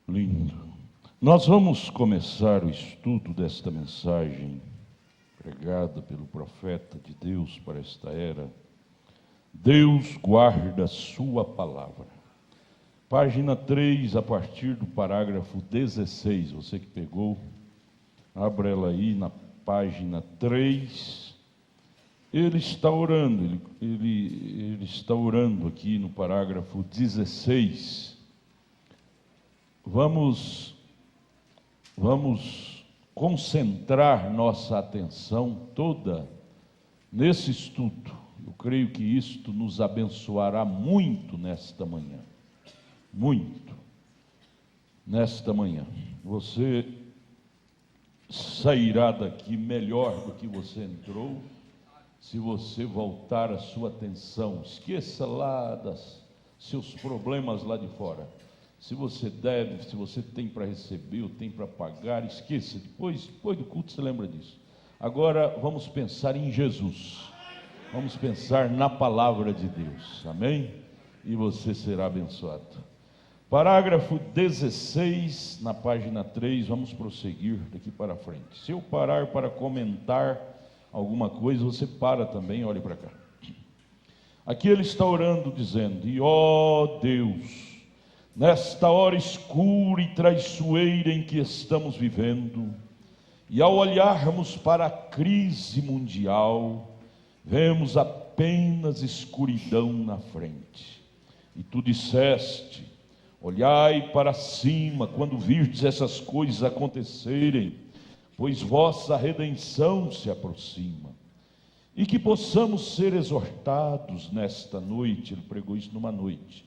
Lindo. Nós vamos começar o estudo desta mensagem pregada pelo profeta de Deus para esta era. Deus guarda a sua palavra. Página 3, a partir do parágrafo 16. Você que pegou, abra ela aí na página 3. Ele está orando, ele está orando aqui no parágrafo 16. Vamos concentrar nossa atenção toda nesse estudo. Eu creio que isto nos abençoará muito nesta manhã. Muito. Nesta manhã. Você sairá daqui melhor do que você entrou, se você voltar a sua atenção. Esqueça lá dos seus problemas lá de fora. Se você deve, se você tem para receber ou tem para pagar, esqueça. Depois do culto você lembra disso. Agora vamos pensar em Jesus. Vamos pensar na palavra de Deus. Amém? E você será abençoado. Parágrafo 16, na página 3, vamos prosseguir daqui para frente. Se eu parar para comentar alguma coisa, você para também, olhe para cá. Aqui ele está orando dizendo: e ó Deus, nesta hora escura e traiçoeira em que estamos vivendo, e ao olharmos para a crise mundial, vemos apenas escuridão na frente. E tu disseste: olhai para cima quando virdes essas coisas acontecerem, pois vossa redenção se aproxima. E que possamos ser exortados nesta noite, ele pregou isso numa noite,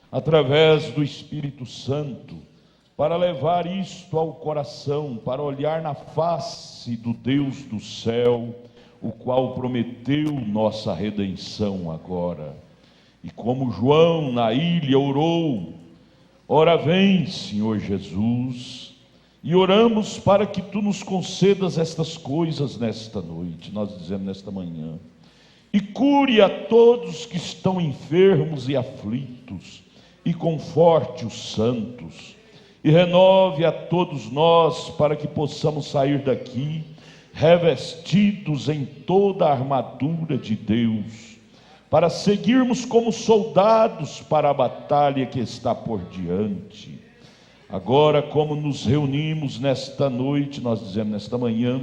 através do Espírito Santo, para levar isto ao coração, para olhar na face do Deus do céu, o qual prometeu nossa redenção agora. E como João na ilha orou: ora vem, Senhor Jesus, e oramos para que tu nos concedas estas coisas nesta noite, nós dizemos nesta manhã, e cure a todos que estão enfermos e aflitos, e conforte os santos, e renove a todos nós, para que possamos sair daqui revestidos em toda a armadura de Deus, para seguirmos como soldados para a batalha que está por diante. Agora, como nos reunimos nesta noite, nós dizemos nesta manhã,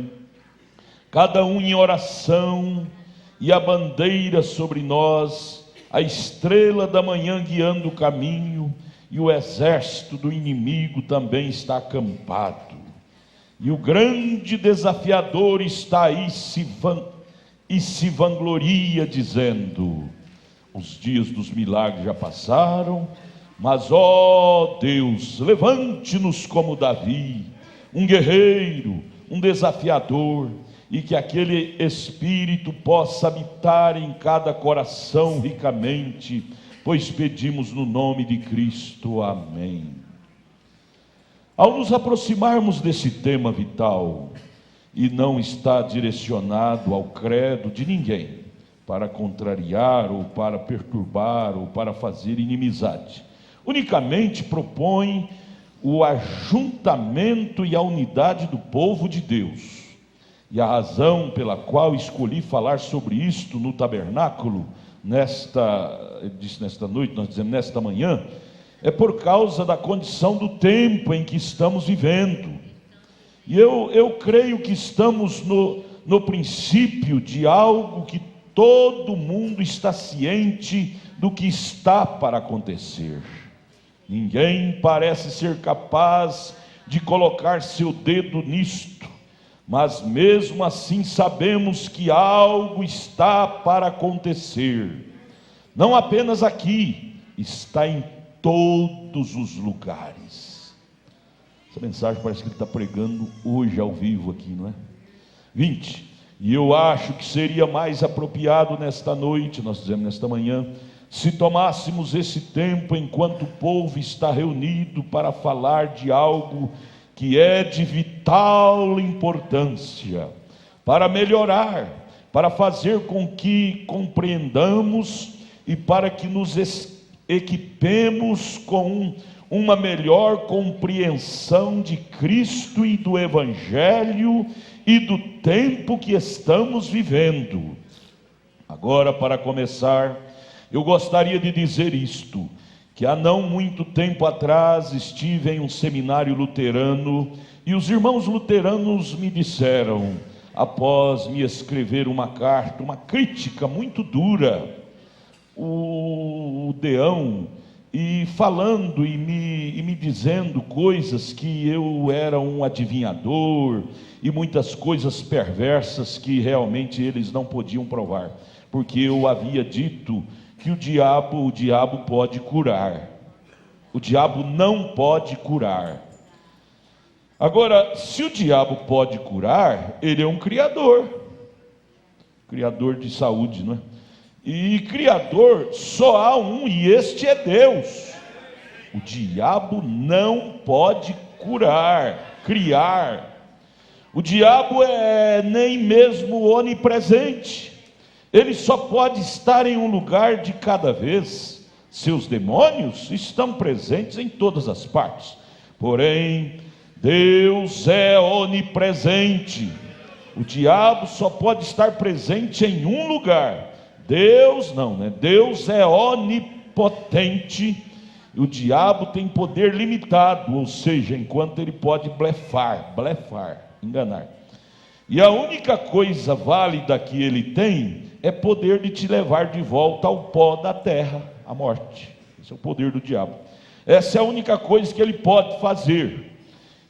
cada um em oração, e a bandeira sobre nós, a estrela da manhã guiando o caminho, e o exército do inimigo também está acampado, e o grande desafiador está aí e se vangloria, dizendo: os dias dos milagres já passaram, mas ó Deus, levante-nos como Davi, um guerreiro, um desafiador, e que aquele Espírito possa habitar em cada coração ricamente, pois pedimos no nome de Cristo, amém. Ao nos aproximarmos desse tema vital, e não está direcionado ao credo de ninguém, para contrariar, ou para perturbar, ou para fazer inimizade, unicamente propõe o ajuntamento e a unidade do povo de Deus. E a razão pela qual escolhi falar sobre isto no tabernáculo, nesta noite, nós dizemos nesta manhã, é por causa da condição do tempo em que estamos vivendo. E eu creio que estamos no princípio de algo que todo mundo está ciente do que está para acontecer. Ninguém parece ser capaz de colocar seu dedo nisto, mas mesmo assim sabemos que algo está para acontecer. Não apenas aqui, está em todos os lugares. Essa mensagem parece que ele está pregando hoje ao vivo aqui, não é? 20. E eu acho que seria mais apropriado nesta noite, nós dizemos nesta manhã, se tomássemos esse tempo enquanto o povo está reunido para falar de algo que é de vital importância, para melhorar, para fazer com que compreendamos e para que nos equipemos com uma melhor compreensão de Cristo e do Evangelho e do tempo que estamos vivendo. Agora, para começar, eu gostaria de dizer isto, que há não muito tempo atrás estive em um seminário luterano e os irmãos luteranos me disseram, após me escrever uma carta, uma crítica muito dura, o deão, e falando e me dizendo coisas que eu era um adivinhador e muitas coisas perversas que realmente eles não podiam provar, porque eu havia dito que o diabo pode curar. O diabo não pode curar. Agora, se o diabo pode curar, ele é um criador de saúde, não é? E criador só há um, e este é Deus. O diabo não pode criar. O diabo é nem mesmo onipresente. Ele só pode estar em um lugar de cada vez. Seus demônios estão presentes em todas as partes. Porém, Deus é onipresente. O diabo só pode estar presente em um lugar. Deus não, né? Deus é onipotente. O diabo tem poder limitado, ou seja, enquanto ele pode blefar, enganar. E a única coisa válida que ele tem é poder de te levar de volta ao pó da terra, a morte. Esse é o poder do diabo. Essa é a única coisa que ele pode fazer.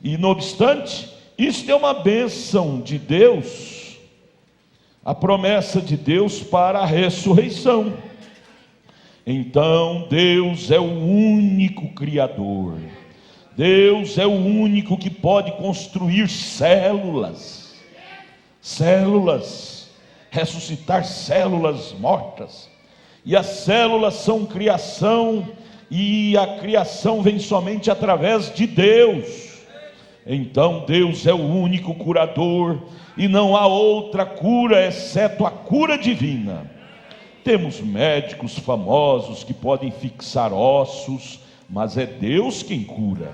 E não obstante, isto é uma bênção de Deus, a promessa de Deus para a ressurreição. Então Deus é o único Criador. Deus é o único que pode construir células, ressuscitar células mortas. E as células são criação, e a criação vem somente através de Deus. Então Deus é o único curador, e não há outra cura exceto a cura divina. Temos médicos famosos que podem fixar ossos, mas é Deus quem cura.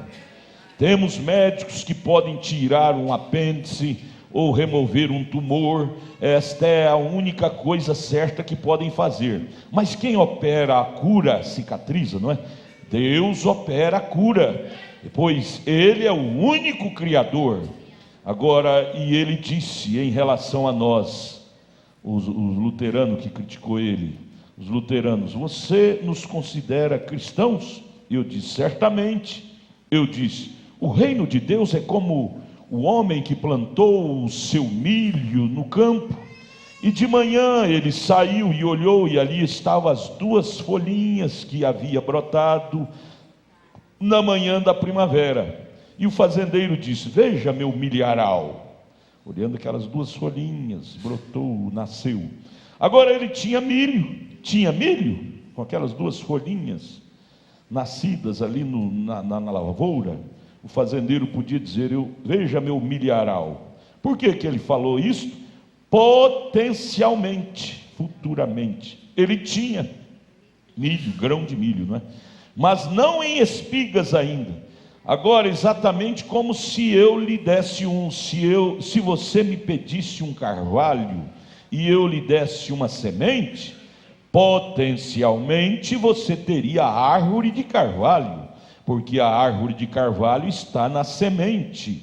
Temos médicos que podem tirar um apêndice ou remover um tumor. Esta é a única coisa certa que podem fazer. Mas quem opera a cura cicatriza, não é? Deus opera a cura, pois Ele é o único Criador. Agora, e Ele disse em relação a nós, os luteranos que criticou Ele, os luteranos: você nos considera cristãos? Eu disse: certamente. Eu disse: o reino de Deus é como o homem que plantou o seu milho no campo, e de manhã ele saiu e olhou, e ali estavam as duas folhinhas que havia brotado na manhã da primavera. E o fazendeiro disse: veja meu milharal. Olhando aquelas duas folhinhas, brotou, nasceu. Agora ele tinha milho com aquelas duas folhinhas nascidas ali na lavoura. O fazendeiro podia dizer: veja meu milharal. Por que ele falou isso? Potencialmente, futuramente, ele tinha milho, grão de milho, não é? Mas não em espigas ainda. Agora, exatamente como se eu lhe desse se você me pedisse um carvalho e eu lhe desse uma semente, potencialmente você teria a árvore de carvalho, porque a árvore de carvalho está na semente.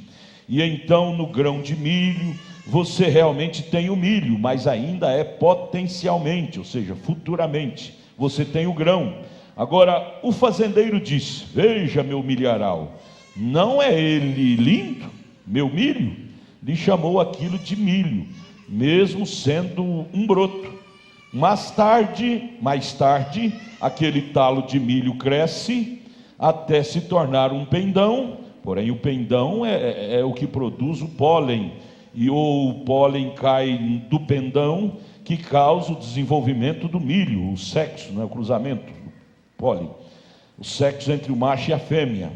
E então no grão de milho você realmente tem o milho, mas ainda é potencialmente, ou seja, futuramente você tem o grão. Agora o fazendeiro disse: veja meu milharal, não é ele lindo, meu milho? Lhe chamou aquilo de milho, mesmo sendo um broto. Mais tarde, aquele talo de milho cresce até se tornar um pendão. Porém o pendão é o que produz o pólen, e o pólen cai do pendão, que causa o desenvolvimento do milho, o sexo, o cruzamento, pólen, o sexo entre o macho e a fêmea.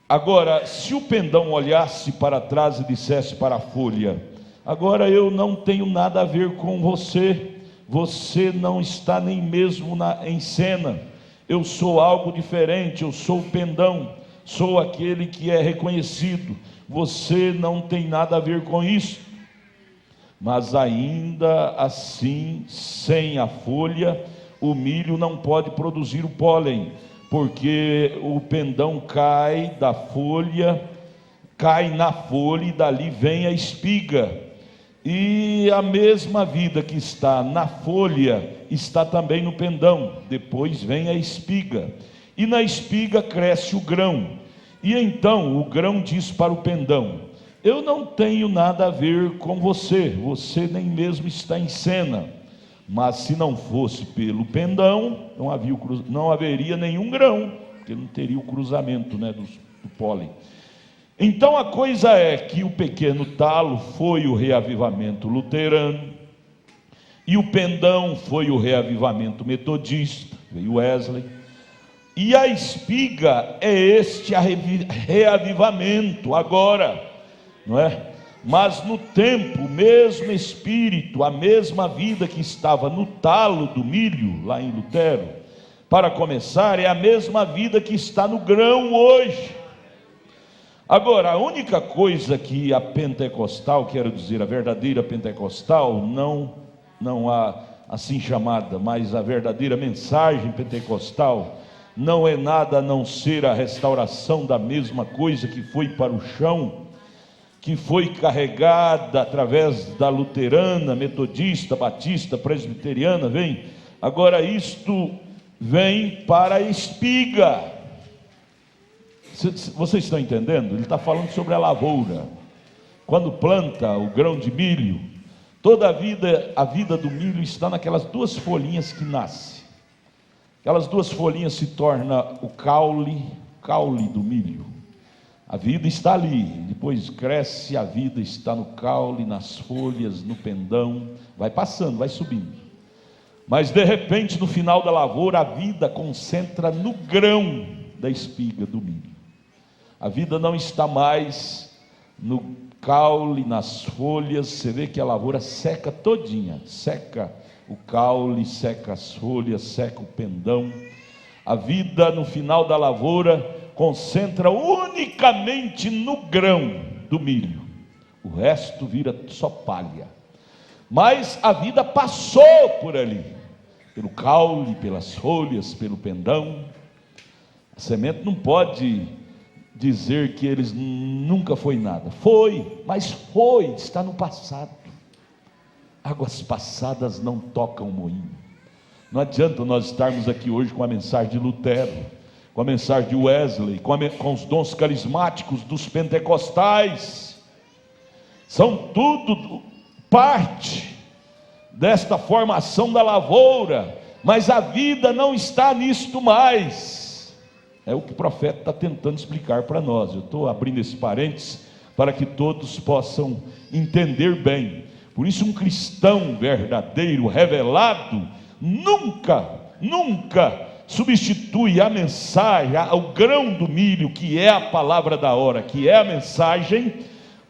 Agora, se o pendão olhasse para trás e dissesse para a folha: agora eu não tenho nada a ver com você, você não está nem mesmo em cena, Eu sou algo diferente, eu sou o pendão, sou aquele que é reconhecido. Você não tem nada a ver com isso. Mas ainda assim, sem a folha, o milho não pode produzir o pólen, porque o pendão cai da folha, cai na folha e dali vem a espiga. E a mesma vida que está na folha está também no pendão. Depois vem a espiga, e na espiga cresce o grão. E então o grão diz para o pendão: eu não tenho nada a ver com você, você nem mesmo está em cena. Mas se não fosse pelo pendão, não haveria nenhum grão, porque não teria o cruzamento, do pólen. Então a coisa é que o pequeno talo foi o reavivamento luterano, e o pendão foi o reavivamento metodista, veio Wesley, e a espiga é este reavivamento agora, não é? Mas no tempo, o mesmo espírito, a mesma vida que estava no talo do milho, lá em Lutero, para começar, é a mesma vida que está no grão hoje. Agora, a única coisa que a pentecostal, quero dizer, a verdadeira pentecostal, não há assim chamada, mas a verdadeira mensagem pentecostal, não é nada a não ser a restauração da mesma coisa que foi para o chão, que foi carregada através da luterana, metodista, batista, presbiteriana, vem. Agora isto vem para a espiga. Vocês estão entendendo? Ele está falando sobre a lavoura. Quando planta o grão de milho, toda a vida do milho está naquelas duas folhinhas que nascem. Aquelas duas folhinhas se tornam o caule do milho. A vida está ali, depois cresce, a vida está no caule, nas folhas, no pendão, vai passando, vai subindo. Mas de repente, no final da lavoura, a vida concentra no grão da espiga do milho. A vida não está mais no caule, nas folhas. Você vê que a lavoura seca todinha, seca o caule, seca as folhas, seca o pendão. A vida no final da lavoura concentra unicamente no grão do milho, o resto vira só palha. Mas a vida passou por ali, pelo caule, pelas folhas, pelo pendão. A semente não pode dizer que eles nunca foi nada. Foi, mas foi, está no passado. Águas passadas não tocam o moinho. Não adianta nós estarmos aqui hoje com a mensagem de Lutero, com a mensagem de Wesley, com os dons carismáticos dos pentecostais. São tudo parte desta formação da lavoura, mas a vida não está nisto mais. É o que o profeta está tentando explicar para nós. Eu estou abrindo esse parênteses para que todos possam entender bem. Por isso, um cristão verdadeiro, revelado, nunca substitui a mensagem, o grão do milho, que é a palavra da hora, que é a mensagem,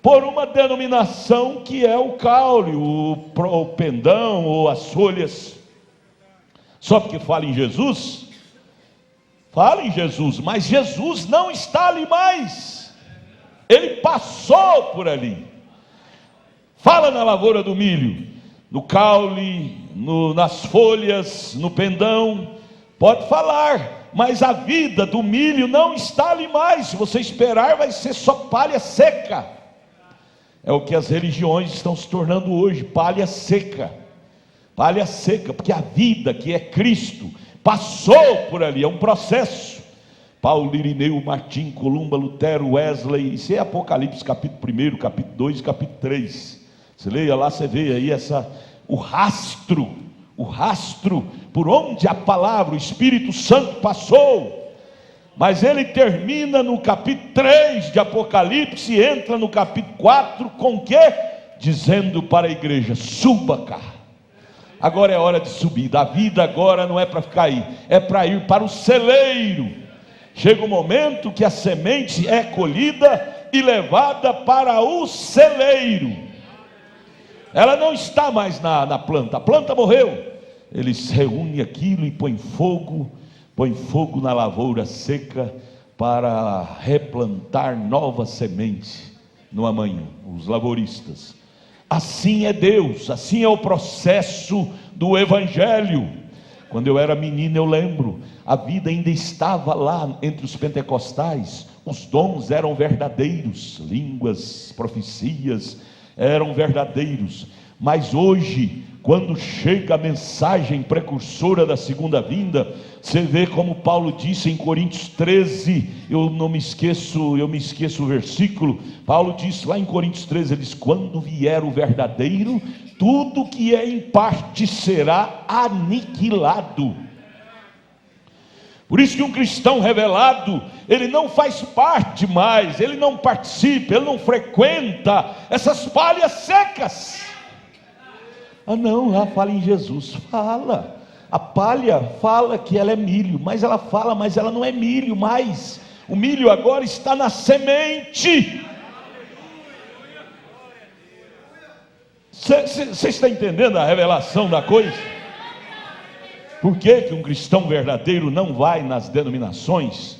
por uma denominação que é o caule, o pendão ou as folhas. Só porque fala em Jesus, mas Jesus não está ali mais, ele passou por ali. Fala na lavoura do milho, no caule, nas folhas, no pendão, pode falar, mas a vida do milho não está ali mais. Se você esperar, vai ser só palha seca. É o que as religiões estão se tornando hoje, palha seca, porque a vida que é Cristo passou por ali, é um processo. Paulo, Irineu, Martim, Columba, Lutero, Wesley, isso é Apocalipse capítulo 1, capítulo 2 e capítulo 3, você leia lá, você vê aí o rastro por onde a palavra, o Espírito Santo passou. Mas ele termina no capítulo 3 de Apocalipse e entra no capítulo 4 com o quê? Dizendo para a igreja: suba cá. Agora é hora de subir. A vida agora não é para ficar aí, é para ir para o celeiro. Chega o momento que a semente é colhida e levada para o celeiro. Ela não está mais na planta, a planta morreu. Eles reúnem aquilo e põem fogo, põe fogo na lavoura seca para replantar nova semente no amanhã, os lavouristas. Assim é Deus, assim é o processo do Evangelho. Quando eu era menino, eu lembro, a vida ainda estava lá entre os pentecostais, os dons eram verdadeiros, línguas, profecias eram verdadeiros, mas hoje, quando chega a mensagem precursora da segunda vinda, você vê como Paulo disse em Coríntios 13, eu me esqueço o versículo. Paulo disse lá em Coríntios 13, ele diz: quando vier o verdadeiro, tudo que é em parte será aniquilado. Por isso que um cristão revelado, ele não faz parte mais, ele não participa, ele não frequenta essas palhas secas. Ah não, lá fala em Jesus, fala. A palha fala que ela é milho, mas ela fala, mas ela não é milho mais. O milho agora está na semente. Você está entendendo a revelação da coisa? Por que um cristão verdadeiro não vai nas denominações,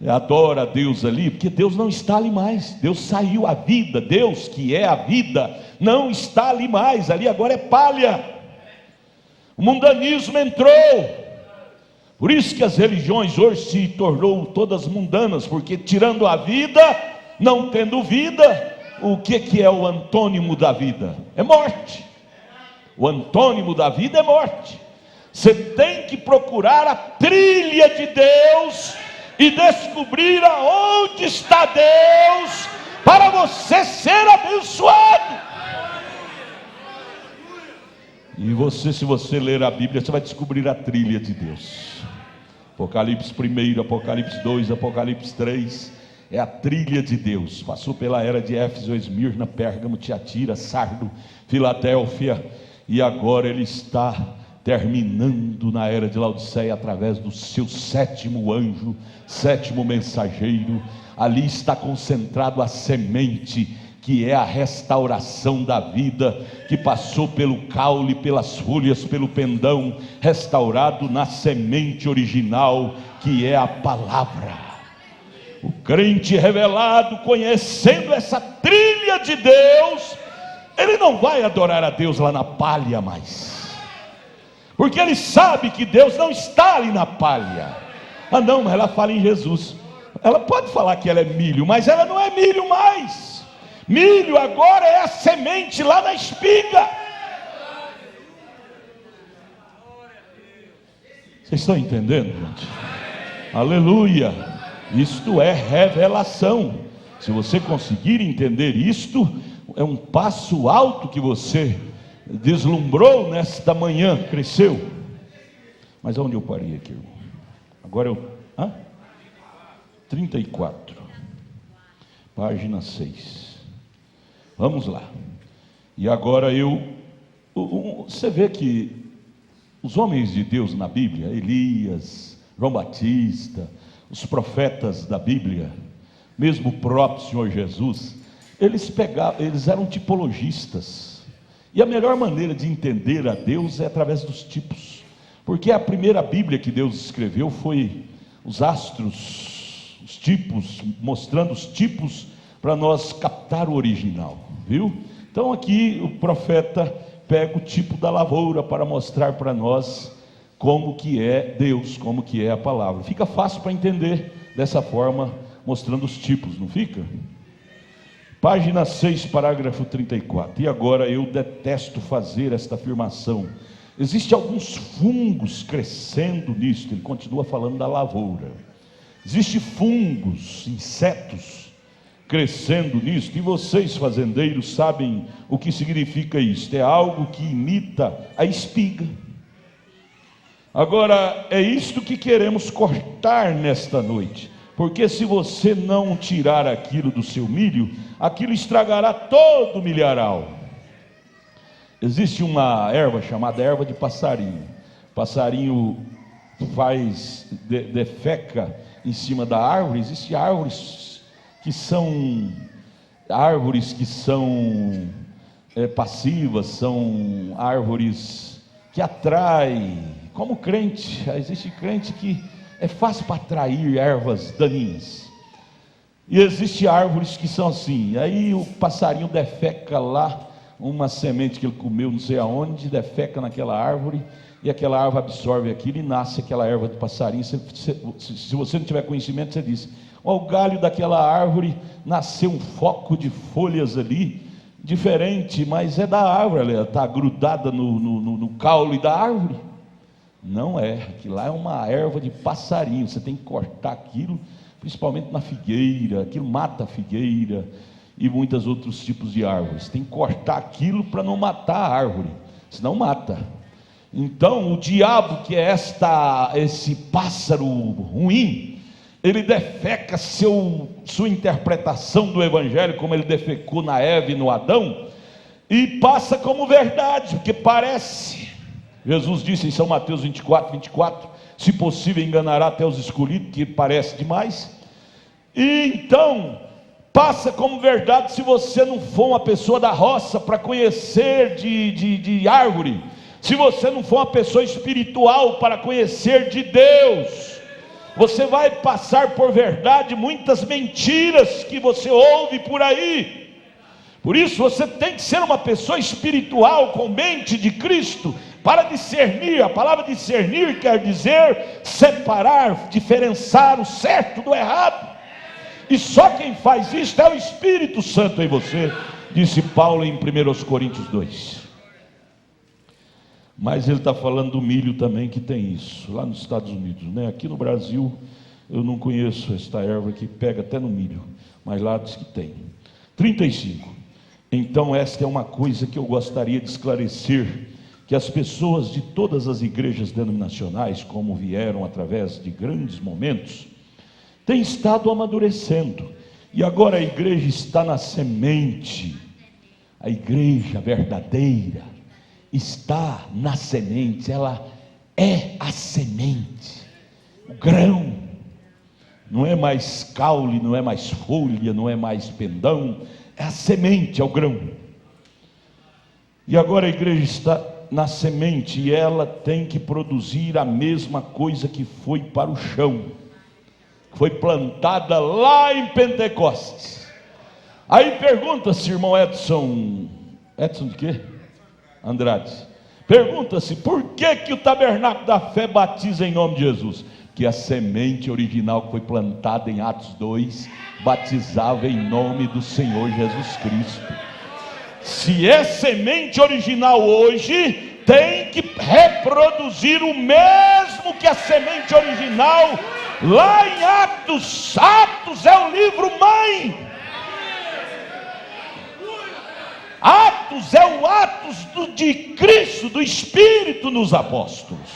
adora a Deus ali? Porque Deus não está ali mais. Deus saiu, a vida, Deus que é a vida, não está ali mais. Ali agora é palha. O mundanismo entrou. Por isso que as religiões hoje se tornou todas mundanas, porque tirando a vida, não tendo vida, o que é o antônimo da vida? É morte. O antônimo da vida é morte. Você tem que procurar a trilha de Deus e descobrir aonde está Deus, para você ser abençoado. E você, se você ler a Bíblia, você vai descobrir a trilha de Deus. Apocalipse 1, Apocalipse 2, Apocalipse 3, é a trilha de Deus. Passou pela era de Éfeso, Esmirna, Pérgamo, Tiatira, Sardo, Filadélfia, e agora ele está terminando na era de Laodiceia, através do seu sétimo anjo, sétimo mensageiro. Ali está concentrado a semente, que é a restauração da vida, que passou pelo caule, pelas folhas, pelo pendão, restaurado na semente original, que é a palavra. O crente revelado, conhecendo essa trilha de Deus, ele não vai adorar a Deus lá na palha mais, porque ele sabe que Deus não está ali na palha. Ah não, mas ela fala em Jesus. Ela pode falar que ela é milho, mas ela não é milho mais. Milho agora é a semente lá na espiga. Vocês estão entendendo, gente? Aleluia. Isto é revelação. Se você conseguir entender isto, é um passo alto que você deslumbrou nesta manhã, cresceu. Mas onde eu parei aqui, irmão? Agora eu... 34, página 6. Vamos lá. E agora você vê que os homens de Deus na Bíblia, Elias, João Batista, os profetas da Bíblia, mesmo o próprio Senhor Jesus, eles eram tipologistas. E a melhor maneira de entender a Deus é através dos tipos, porque a primeira Bíblia que Deus escreveu foi os astros, os tipos, mostrando os tipos para nós captar o original, viu? Então aqui o profeta pega o tipo da lavoura para mostrar para nós como que é Deus, como que é a palavra. Fica fácil para entender dessa forma, mostrando os tipos, não fica? Página 6, parágrafo 34. E agora eu detesto fazer esta afirmação. Existem alguns fungos crescendo nisto. Ele continua falando da lavoura. Existem fungos, insetos crescendo nisto. E vocês, fazendeiros, sabem o que significa isto. É algo que imita a espiga. Agora, é isto que queremos cortar nesta noite. Porque se você não tirar aquilo do seu milho, aquilo estragará todo o milharal. Existe uma erva chamada erva de passarinho. Passarinho defeca em cima da árvore. Existem árvores que são passivas, são árvores que atraem, como crente. Existe crente que é fácil para atrair ervas daninhas. E existem árvores que são assim, aí o passarinho defeca lá, uma semente que ele comeu não sei aonde, defeca naquela árvore, e aquela árvore absorve aquilo e nasce aquela erva de passarinho. Se você não tiver conhecimento, você diz: o galho daquela árvore nasceu um foco de folhas ali, diferente, mas é da árvore, ela está grudada no caule da árvore. Não é, aquilo lá é uma erva de passarinho, você tem que cortar aquilo, principalmente na figueira, aquilo mata a figueira e muitos outros tipos de árvores. Tem que cortar aquilo para não matar a árvore, senão mata. Então o diabo, que é esse pássaro ruim, ele defeca sua interpretação do evangelho, como ele defecou na Eva e no Adão, e passa como verdade, porque parece. Jesus disse em São Mateus 24, se possível enganará até os escolhidos, que parece demais. E então passa como verdade, se você não for uma pessoa da roça para conhecer de árvore, se você não for uma pessoa espiritual para conhecer de Deus, você vai passar por verdade muitas mentiras que você ouve por aí. Por isso você tem que ser uma pessoa espiritual com mente de Cristo para discernir. A palavra discernir quer dizer separar, diferenciar o certo do errado. E só quem faz isso é o Espírito Santo em você, disse Paulo em 1 Coríntios 2. Mas ele está falando do milho também, que tem isso, lá nos Estados Unidos, né? Aqui no Brasil eu não conheço esta erva que pega até no milho, mas lá diz que tem. 35. Então esta é uma coisa que eu gostaria de esclarecer, que as pessoas de todas as igrejas denominacionais, como vieram através de grandes momentos, têm estado amadurecendo, e agora a igreja está na semente. A igreja verdadeira está na semente, ela é a semente, o grão, não é mais caule, não é mais folha, não é mais pendão, é a semente, é o grão. E agora a igreja está na semente, e ela tem que produzir a mesma coisa que foi para o chão, foi plantada lá em Pentecostes. Aí pergunta-se, irmão Edson de quê? Andrade, pergunta-se, por que o tabernáculo da fé batiza em nome de Jesus? Que a semente original que foi plantada em Atos 2, batizava em nome do Senhor Jesus Cristo. Se é semente original hoje, tem que reproduzir o mesmo que a semente original lá em Atos. Atos é o livro mãe. Atos é o Atos de Cristo, do Espírito nos apóstolos.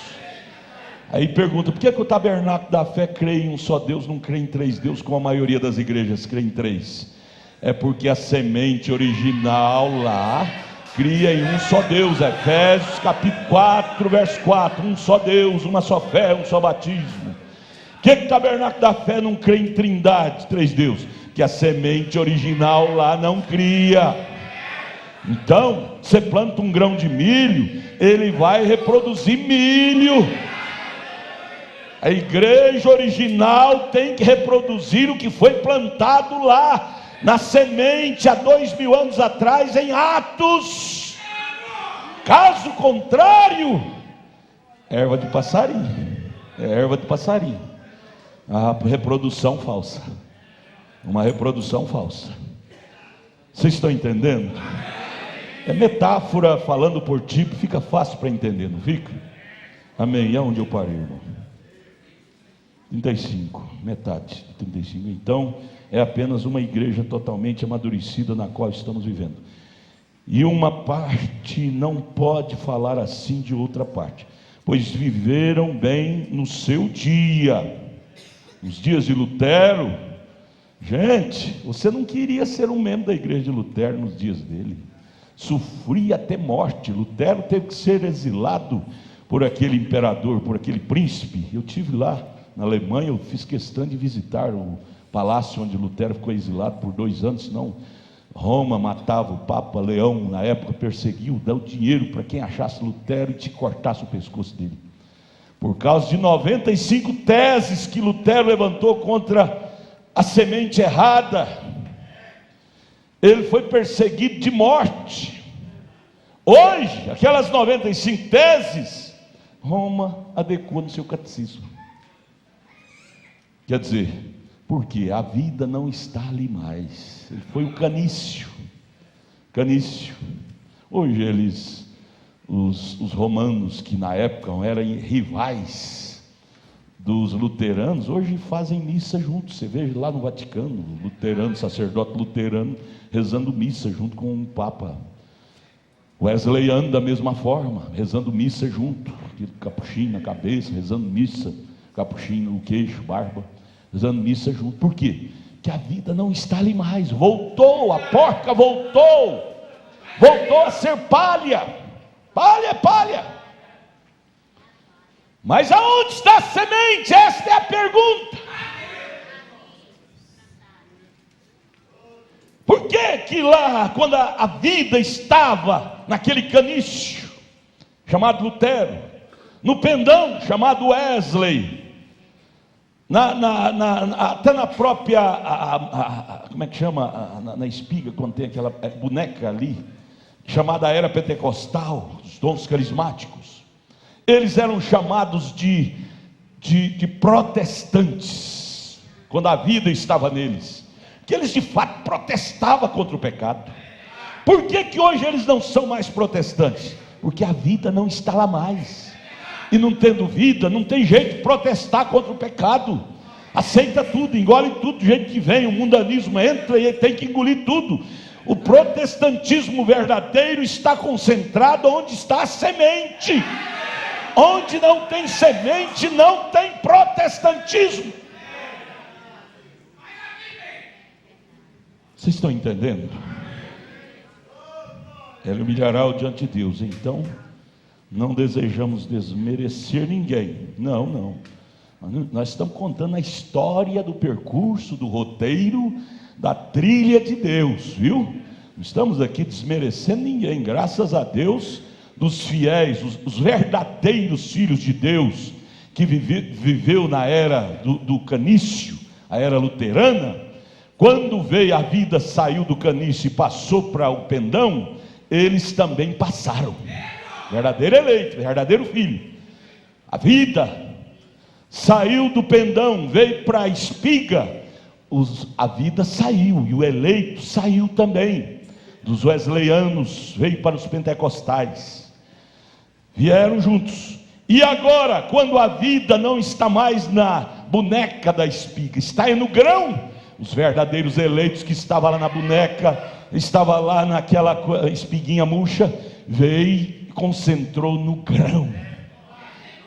Aí pergunta, por que o tabernáculo da fé crê em um só Deus, não crê em três deuses, como a maioria das igrejas crê em três? É porque a semente original lá cria em um só Deus. Efésios capítulo 4, verso 4, um só Deus, uma só fé, um só batismo. Por que o tabernáculo da fé não crê em trindade, três deuses? Que a semente original lá não cria. Então, você planta um grão de milho, ele vai reproduzir milho. A igreja original tem que reproduzir o que foi plantado lá na semente há 2000 anos atrás em Atos. Caso contrário, erva de passarinho, é erva de passarinho, a reprodução falsa, uma reprodução falsa. Vocês estão entendendo? É metáfora falando por tipo, fica fácil para entender, não fica? Amém. É onde eu parei, irmão. 35, metade de 35. Então é apenas uma igreja totalmente amadurecida na qual estamos vivendo, e uma parte não pode falar assim de outra parte, pois viveram bem no seu dia. Nos dias de Lutero, gente, você não queria ser um membro da igreja de Lutero nos dias dele, sofria até morte. Lutero teve que ser exilado por aquele imperador, por aquele príncipe. Eu tive lá na Alemanha, eu fiz questão de visitar o palácio onde Lutero ficou exilado por 2 anos, senão Roma matava o Papa Leão, na época perseguiu, deu dinheiro para quem achasse Lutero e te cortasse o pescoço dele. Por causa de 95 teses que Lutero levantou contra a semente errada, ele foi perseguido de morte. Hoje, aquelas 95 teses, Roma adequou no seu catecismo. Quer dizer, porque a vida não está ali mais. Ele foi o canício. Hoje os romanos, que na época eram rivais dos luteranos, hoje fazem missa juntos. Você vê lá no Vaticano, luterano, sacerdote luterano rezando missa junto com o Papa. Wesleyano da mesma forma, rezando missa junto, capuchinho na cabeça, rezando missa, capuchinho no queixo, barba, rezando missa junto. Por quê? Que a vida não está ali mais. Voltou, a porca voltou a ser palha. Palha é palha. Mas aonde está a semente? Esta é a pergunta. Por que lá, quando a vida estava naquele canício chamado Lutero, no pendão chamado Wesley, até na própria, como é que chama, na espiga, quando tem aquela boneca ali, chamada era pentecostal, os dons carismáticos, eles eram chamados de protestantes, quando a vida estava neles, que eles de fato protestavam contra o pecado. Por que hoje eles não são mais protestantes? Porque a vida não está lá mais, e não tendo vida, não tem jeito de protestar contra o pecado. Aceita tudo, engole tudo do jeito que vem, o mundanismo entra e tem que engolir tudo. O protestantismo verdadeiro está concentrado onde está a semente. Onde não tem semente, não tem protestantismo. Vocês estão entendendo? Ela humilhará diante de Deus. Então, não desejamos desmerecer ninguém. Não. Nós estamos contando a história do percurso, do roteiro, da trilha de Deus, viu? Não estamos aqui desmerecendo ninguém. Graças a Deus, dos fiéis, os verdadeiros filhos de Deus, que viveu na era do canício, a era luterana. Quando veio a vida, saiu do canício e passou para o pendão, eles também passaram. Verdadeiro eleito, verdadeiro filho. A vida saiu do pendão, veio para a espiga, a vida saiu, e o eleito saiu também. Dos wesleyanos veio para os pentecostais, vieram juntos. E agora, quando a vida não está mais na boneca da espiga, está aí no grão, os verdadeiros eleitos que estavam lá na boneca, estava lá naquela espiguinha murcha, veio e concentrou no grão.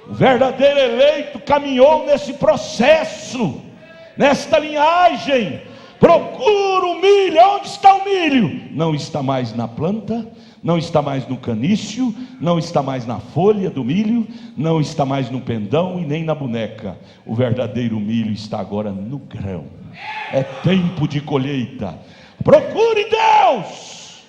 O verdadeiro eleito caminhou nesse processo, nesta linhagem. Procura o milho. Onde está o milho? Não está mais na planta, não está mais no canício, não está mais na folha do milho, não está mais no pendão e nem na boneca. O verdadeiro milho está agora no grão. É tempo de colheita. Procure Deus.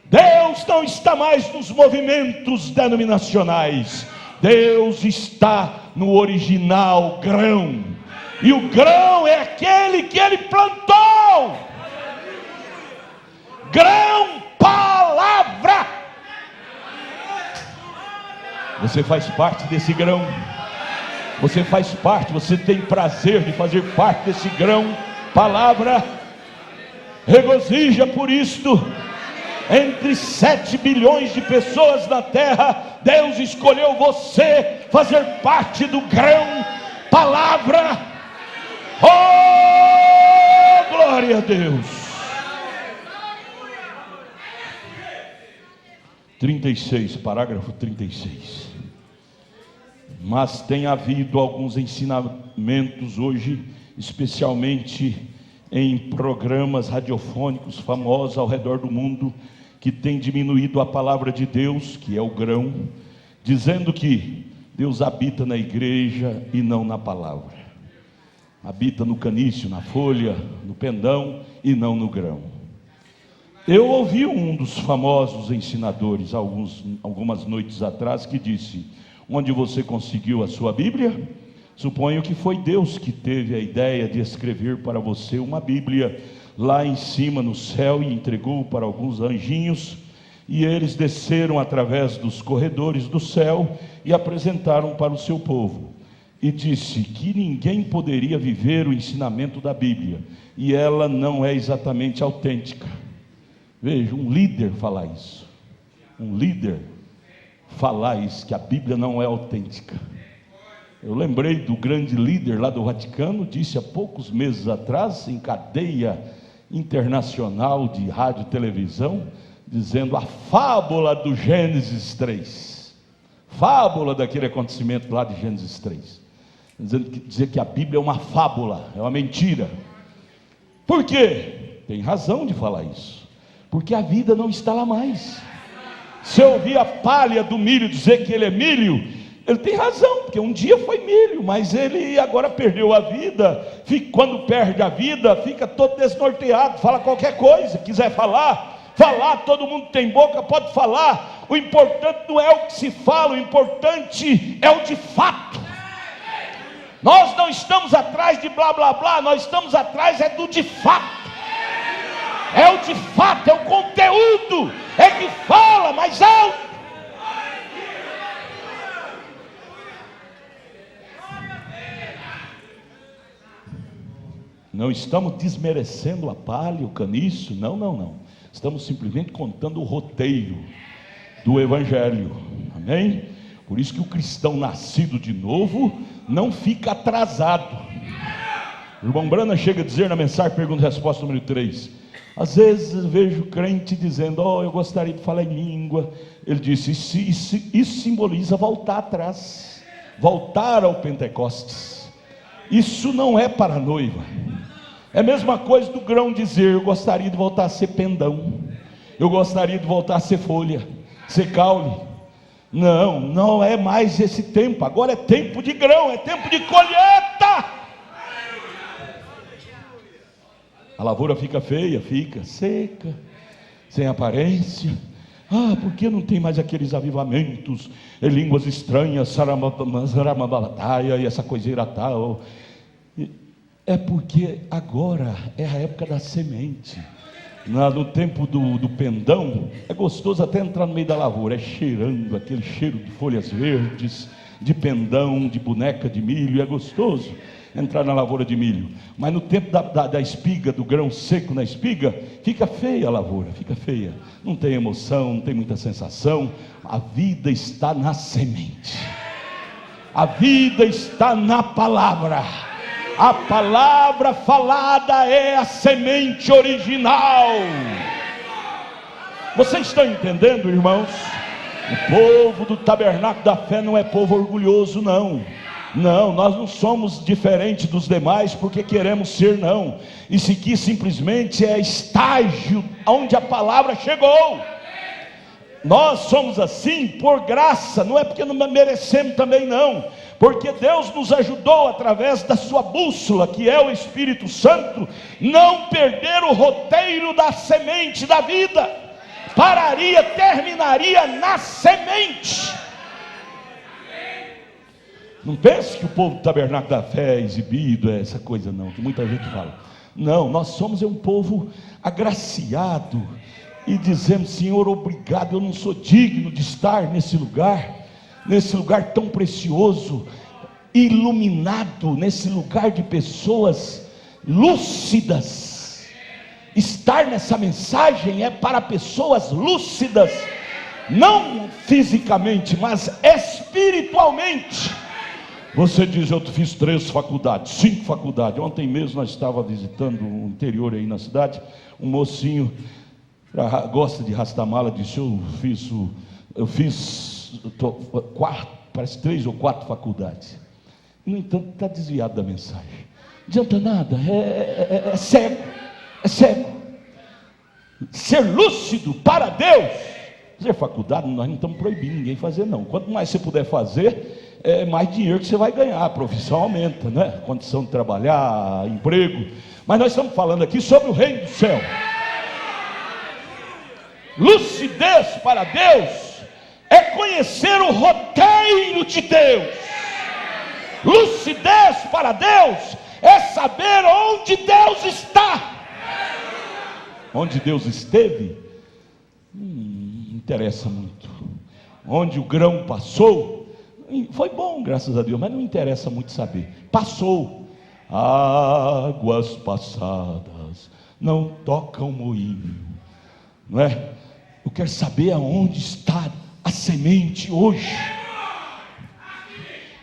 Deus não está mais nos movimentos denominacionais. Deus está no original grão. E o grão é aquele que ele plantou. Grão, palavra. Você faz parte desse grão. Você faz parte, você tem prazer de fazer parte desse grão, palavra. Regozija por isto. Entre 7 bilhões de pessoas na terra, Deus escolheu você fazer parte do grão, palavra. Oh, glória a Deus. 36, parágrafo 36. Mas tem havido alguns ensinamentos hoje, especialmente em programas radiofônicos famosos ao redor do mundo, que tem diminuído a palavra de Deus, que é o grão, dizendo que Deus habita na igreja e não na palavra. Habita no canício, na folha, no pendão e não no grão. Eu ouvi um dos famosos ensinadores algumas noites atrás que disse: Onde você conseguiu a sua Bíblia? Suponho que foi Deus que teve a ideia de escrever para você uma Bíblia lá em cima no céu e entregou para alguns anjinhos, e eles desceram através dos corredores do céu e apresentaram para o seu povo, e disse que ninguém poderia viver o ensinamento da Bíblia, e ela não é exatamente autêntica. Veja, um líder falar isso, um líder falar isso, que a Bíblia não é autêntica. Eu lembrei do grande líder lá do Vaticano, disse há poucos meses atrás, em cadeia internacional de rádio e televisão, dizendo a fábula do Gênesis 3, fábula daquele acontecimento lá de Gênesis 3, dizer que a Bíblia é uma fábula, é uma mentira. Por quê? Tem razão de falar isso, porque a vida não está lá mais. Se eu ouvir a palha do milho dizer que ele é milho, ele tem razão, porque um dia foi milho, mas ele agora perdeu a vida. Quando perde a vida, fica todo desnorteado, fala qualquer coisa, quiser falar, todo mundo tem boca, pode falar. O importante não é o que se fala, o importante é o de fato. Nós não estamos atrás de blá blá blá, nós estamos atrás do de fato. É o de fato, é o conteúdo, é que fala mais alto. Não estamos desmerecendo a palha, o caniço, não. Estamos simplesmente contando o roteiro do Evangelho, amém? Por isso que o cristão nascido de novo não fica atrasado. O irmão Brana chega a dizer na mensagem, pergunta e resposta número 3, às vezes eu vejo crente dizendo, eu gostaria de falar em língua. Ele disse, isso simboliza voltar atrás, voltar ao Pentecostes. Isso não é para a noiva. É a mesma coisa do grão dizer, eu gostaria de voltar a ser pendão, eu gostaria de voltar a ser folha, ser caule. Não é mais esse tempo, agora é tempo de grão, é tempo de colheita. A lavoura fica feia, fica seca, sem aparência. Porque não tem mais aqueles avivamentos, línguas estranhas, saramabataia e essa coiseira tal. É porque agora é a época da semente. No tempo do pendão, é gostoso até entrar no meio da lavoura, é cheirando aquele cheiro de folhas verdes, de pendão, de boneca de milho, é gostoso entrar na lavoura de milho. Mas no tempo da espiga, do grão seco na espiga, fica feia a lavoura, fica feia, não tem emoção, não tem muita sensação. A vida está na semente, a vida está na palavra. A palavra falada é a semente original. Vocês estão entendendo, irmãos? O povo do tabernáculo da fé não é povo orgulhoso, não, nós não somos diferentes dos demais porque queremos ser, não. Isso aqui simplesmente é estágio onde a palavra chegou. Nós somos assim por graça, não é porque não merecemos também, não, porque Deus nos ajudou através da sua bússola, que é o Espírito Santo, não perder o roteiro da semente da vida. Terminaria na semente. Não pense que o povo do tabernáculo da fé é exibido, é essa coisa não, que muita gente fala. Não, nós somos um povo agraciado, e dizemos, Senhor, obrigado, eu não sou digno de estar nesse lugar tão precioso, iluminado, nesse lugar de pessoas lúcidas. Estar nessa mensagem é para pessoas lúcidas, não fisicamente, mas espiritualmente. Você diz, eu fiz 3 faculdades, 5 faculdades. Ontem mesmo nós estávamos visitando o interior aí na cidade, um mocinho gosta de rastamala, disse, eu fiz parece 3 ou 4 faculdades. No entanto, está desviado da mensagem. Não adianta nada, é cego. Ser lúcido para Deus. Fazer faculdade, nós não estamos proibindo ninguém fazer, não. Quanto mais você puder fazer, mais dinheiro que você vai ganhar, a profissão aumenta, né? Condição de trabalhar, emprego. Mas nós estamos falando aqui sobre o reino do céu. Lucidez para Deus é conhecer o roteiro de Deus. Lucidez para Deus é saber onde Deus está. Onde Deus esteve, não interessa muito. Onde o grão passou, foi bom, graças a Deus, mas não interessa muito saber. Passou. Águas passadas não tocam moinho, não é? Eu quero saber aonde está a semente hoje.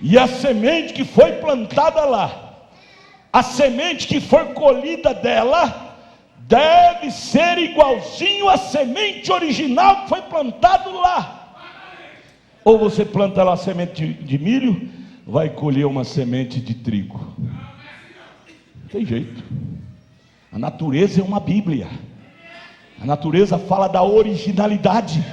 E a semente que foi plantada lá, a semente que for colhida dela, deve ser igualzinho à semente original que foi plantado lá. Ou você planta lá a semente de milho, vai colher uma semente de trigo. Não tem jeito. A natureza é uma Bíblia. A natureza fala da originalidade.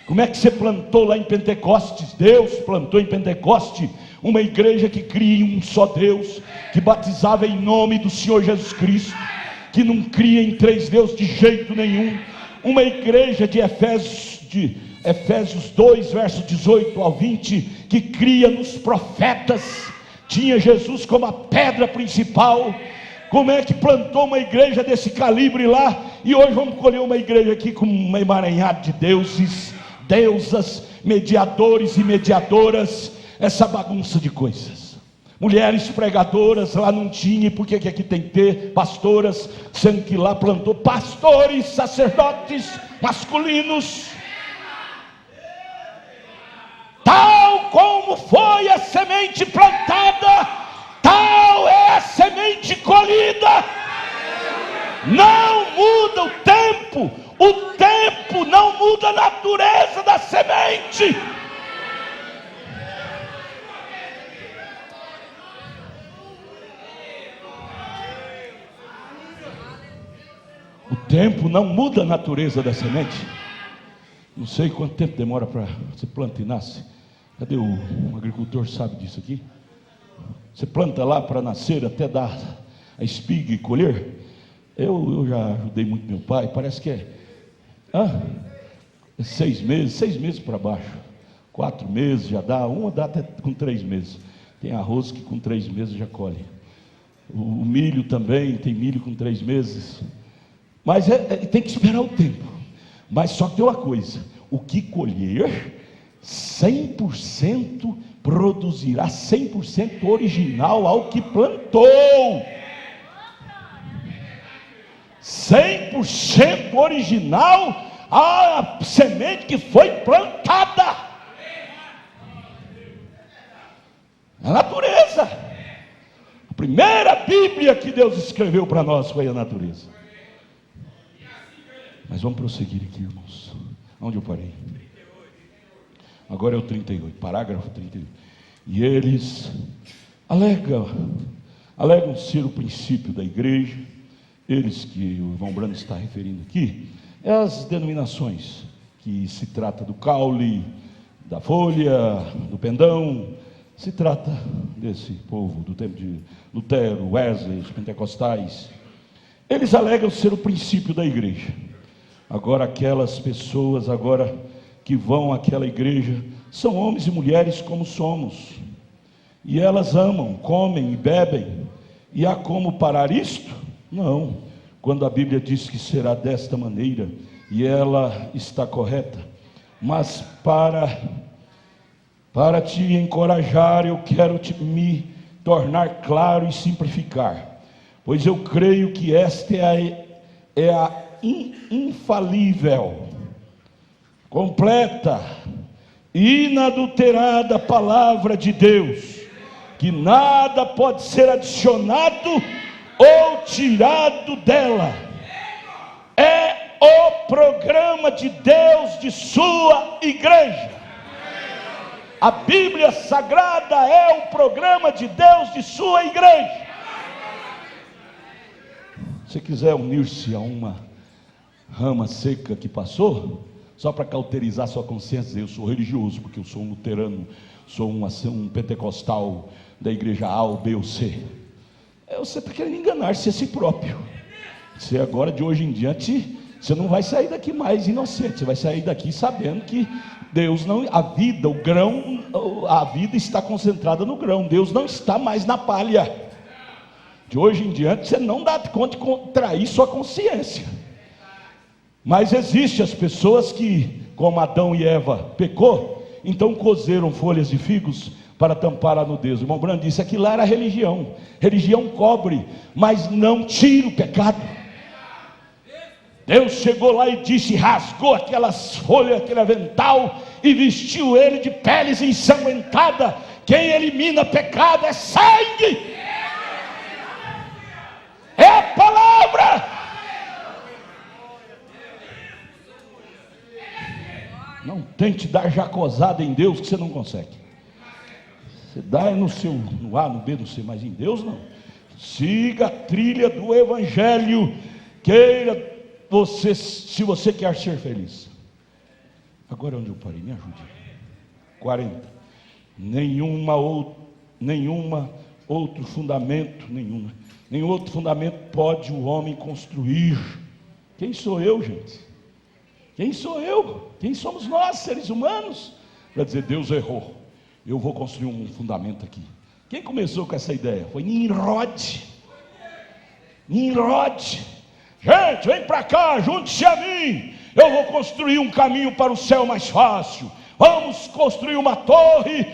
Como é que você plantou lá em Pentecostes? Deus plantou em Pentecoste uma igreja que cria em um só Deus, que batizava em nome do Senhor Jesus Cristo, que não cria em três deuses de jeito nenhum. Uma igreja de Efésios 2, verso 18 ao 20, que cria nos profetas, tinha Jesus como a pedra principal. Como é que plantou uma igreja desse calibre lá? E hoje vamos colher uma igreja aqui com um emaranhado de deuses, deusas, mediadores e mediadoras, essa bagunça de coisas. Mulheres pregadoras, lá não tinha, e por que aqui tem que ter? Pastoras, sendo que lá plantou pastores, sacerdotes masculinos. Tal como foi a semente plantada, tal é a semente colhida. Não muda o tempo não muda a natureza da semente. O tempo não muda a natureza da semente. Não sei quanto tempo demora para você planta e nasce. Cadê o agricultor, sabe disso aqui? Você planta lá para nascer até dar a espiga e colher. Eu já ajudei muito meu pai, parece que é 6 meses para baixo, 4 meses já dá, uma dá até com 3 meses. Tem arroz que com 3 meses já colhe. O milho também, tem milho com 3 meses. Mas tem que esperar o tempo. Mas só que tem uma coisa: o que colher, 100% produzirá 100% original ao que plantou. 100% original à semente que foi plantada. A natureza. A primeira Bíblia que Deus escreveu para nós foi a natureza. Mas vamos prosseguir aqui, irmãos. Onde eu parei? Agora é o 38, parágrafo 38. E eles alegam ser o princípio da igreja. Eles que o irmão Brando está referindo aqui, é as denominações, que se trata do caule, da folha, do pendão, se trata desse povo do tempo de Lutero, Wesley, os pentecostais. Eles alegam ser o princípio da igreja. Agora aquelas pessoas que vão àquela igreja são homens e mulheres como somos, e elas amam, comem e bebem. E há como parar isto? Não. Quando a Bíblia diz que será desta maneira, e ela está correta. Mas para te encorajar, eu quero me tornar claro e simplificar, pois eu creio que esta é a infalível, completa, inadulterada palavra de Deus, que nada pode ser adicionado ou tirado dela. É o programa de Deus de sua igreja. A Bíblia Sagrada é o programa de Deus de sua igreja. Se quiser unir-se a uma rama seca que passou, só para cauterizar sua consciência, dizer: eu sou religioso porque eu sou um luterano, sou um pentecostal da igreja A ou B ou C. Você está querendo enganar-se a si próprio. Você agora, de hoje em diante, você não vai sair daqui mais inocente, você vai sair daqui sabendo que Deus não, a vida, o grão, a vida está concentrada no grão, Deus não está mais na palha. De hoje em diante você não dá conta de contrair sua consciência. Mas existem as pessoas que, como Adão e Eva pecou, então cozeram folhas de figos para tampar a nudez. O irmão Brando disse, aquilo lá era religião. Religião cobre, mas não tira o pecado. Deus chegou lá e disse, rasgou aquelas folhas, aquele avental, e vestiu ele de peles ensanguentadas. Quem elimina pecado é sangue, é a palavra. Não tente dar jacosada em Deus, que você não consegue. Você dá no seu, no A, no B, no C, mas em Deus não. Siga a trilha do Evangelho. Queira você, se você quer ser feliz. Agora onde eu parei, me ajude. 40. Nenhum outro fundamento pode o homem construir. Quem sou eu, gente? Quem sou eu? Quem somos nós, seres humanos? Para dizer, Deus errou, eu vou construir um fundamento aqui. Quem começou com essa ideia? Foi Nimrod. Gente, vem para cá, junte-se a mim. Eu vou construir um caminho para o céu mais fácil. Vamos construir uma torre,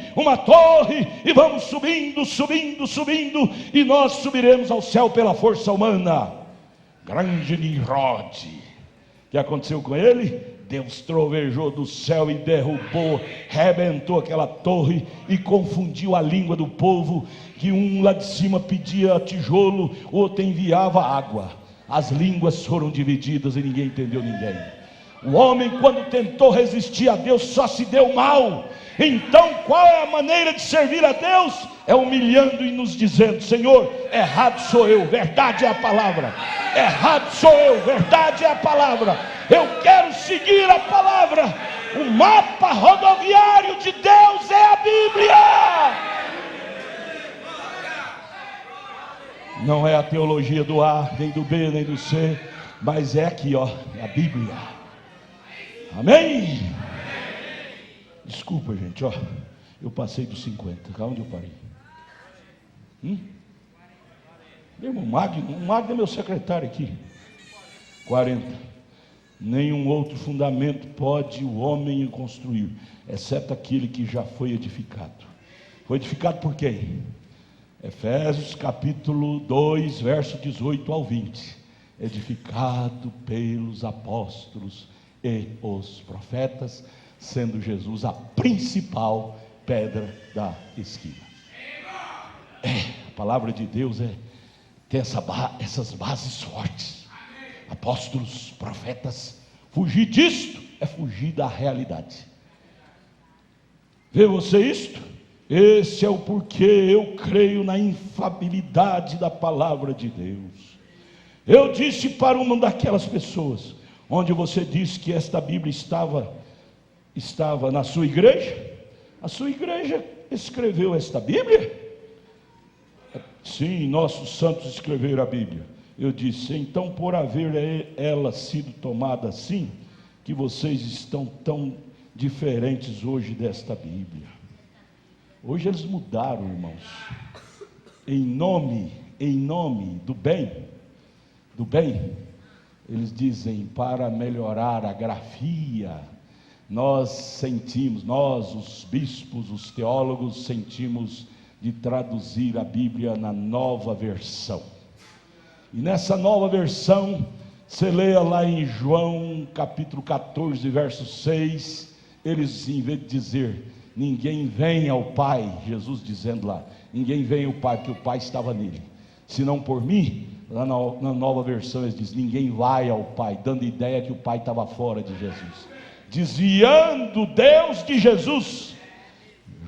e vamos subindo, e nós subiremos ao céu pela força humana. Grande Nimrod. O que aconteceu com ele? Deus trovejou do céu e derrubou, rebentou aquela torre e confundiu a língua do povo, que um lá de cima pedia tijolo, o outro enviava água. As línguas foram divididas e ninguém entendeu ninguém. O homem, quando tentou resistir a Deus, só se deu mal. Então qual é a maneira de servir a Deus? É humilhando e nos dizendo, Senhor, errado sou eu, verdade é a palavra. Errado sou eu, verdade é a palavra. Eu quero seguir a palavra. O mapa rodoviário de Deus é a Bíblia. Não é a teologia do A, nem do B, nem do C, mas é aqui, ó, a Bíblia. Amém? Desculpa, gente, ó, eu passei dos 50. Onde eu parei? Meu irmão Magno é meu secretário aqui. 40. Nenhum outro fundamento pode o homem construir, exceto aquele que já foi edificado. Foi edificado por quem? Efésios capítulo 2, verso 18 ao 20. Edificado pelos apóstolos e os profetas, sendo Jesus a principal pedra da esquina. A palavra de Deus tem essas bases fortes. Apóstolos, profetas. Fugir disto é fugir da realidade. Vê você isto? Esse é o porquê eu creio na infalibilidade da palavra de Deus. Eu disse para uma daquelas pessoas, onde você disse que esta Bíblia estava na sua igreja. A sua igreja escreveu esta Bíblia? Sim, nossos santos escreveram a Bíblia. Eu disse, então por haver ela sido tomada assim, que vocês estão tão diferentes hoje desta Bíblia. Hoje eles mudaram, irmãos, em nome do bem, eles dizem, para melhorar a grafia, nós, os bispos, os teólogos, sentimos de traduzir a Bíblia na nova versão. E nessa nova versão, você leia lá em João capítulo 14, verso 6, eles, em vez de dizer, ninguém vem ao Pai, Jesus dizendo lá, ninguém vem ao Pai, porque o Pai estava nele, senão por mim. Lá na nova versão eles dizem, ninguém vai ao Pai, dando ideia que o Pai estava fora de Jesus, desviando Deus de Jesus.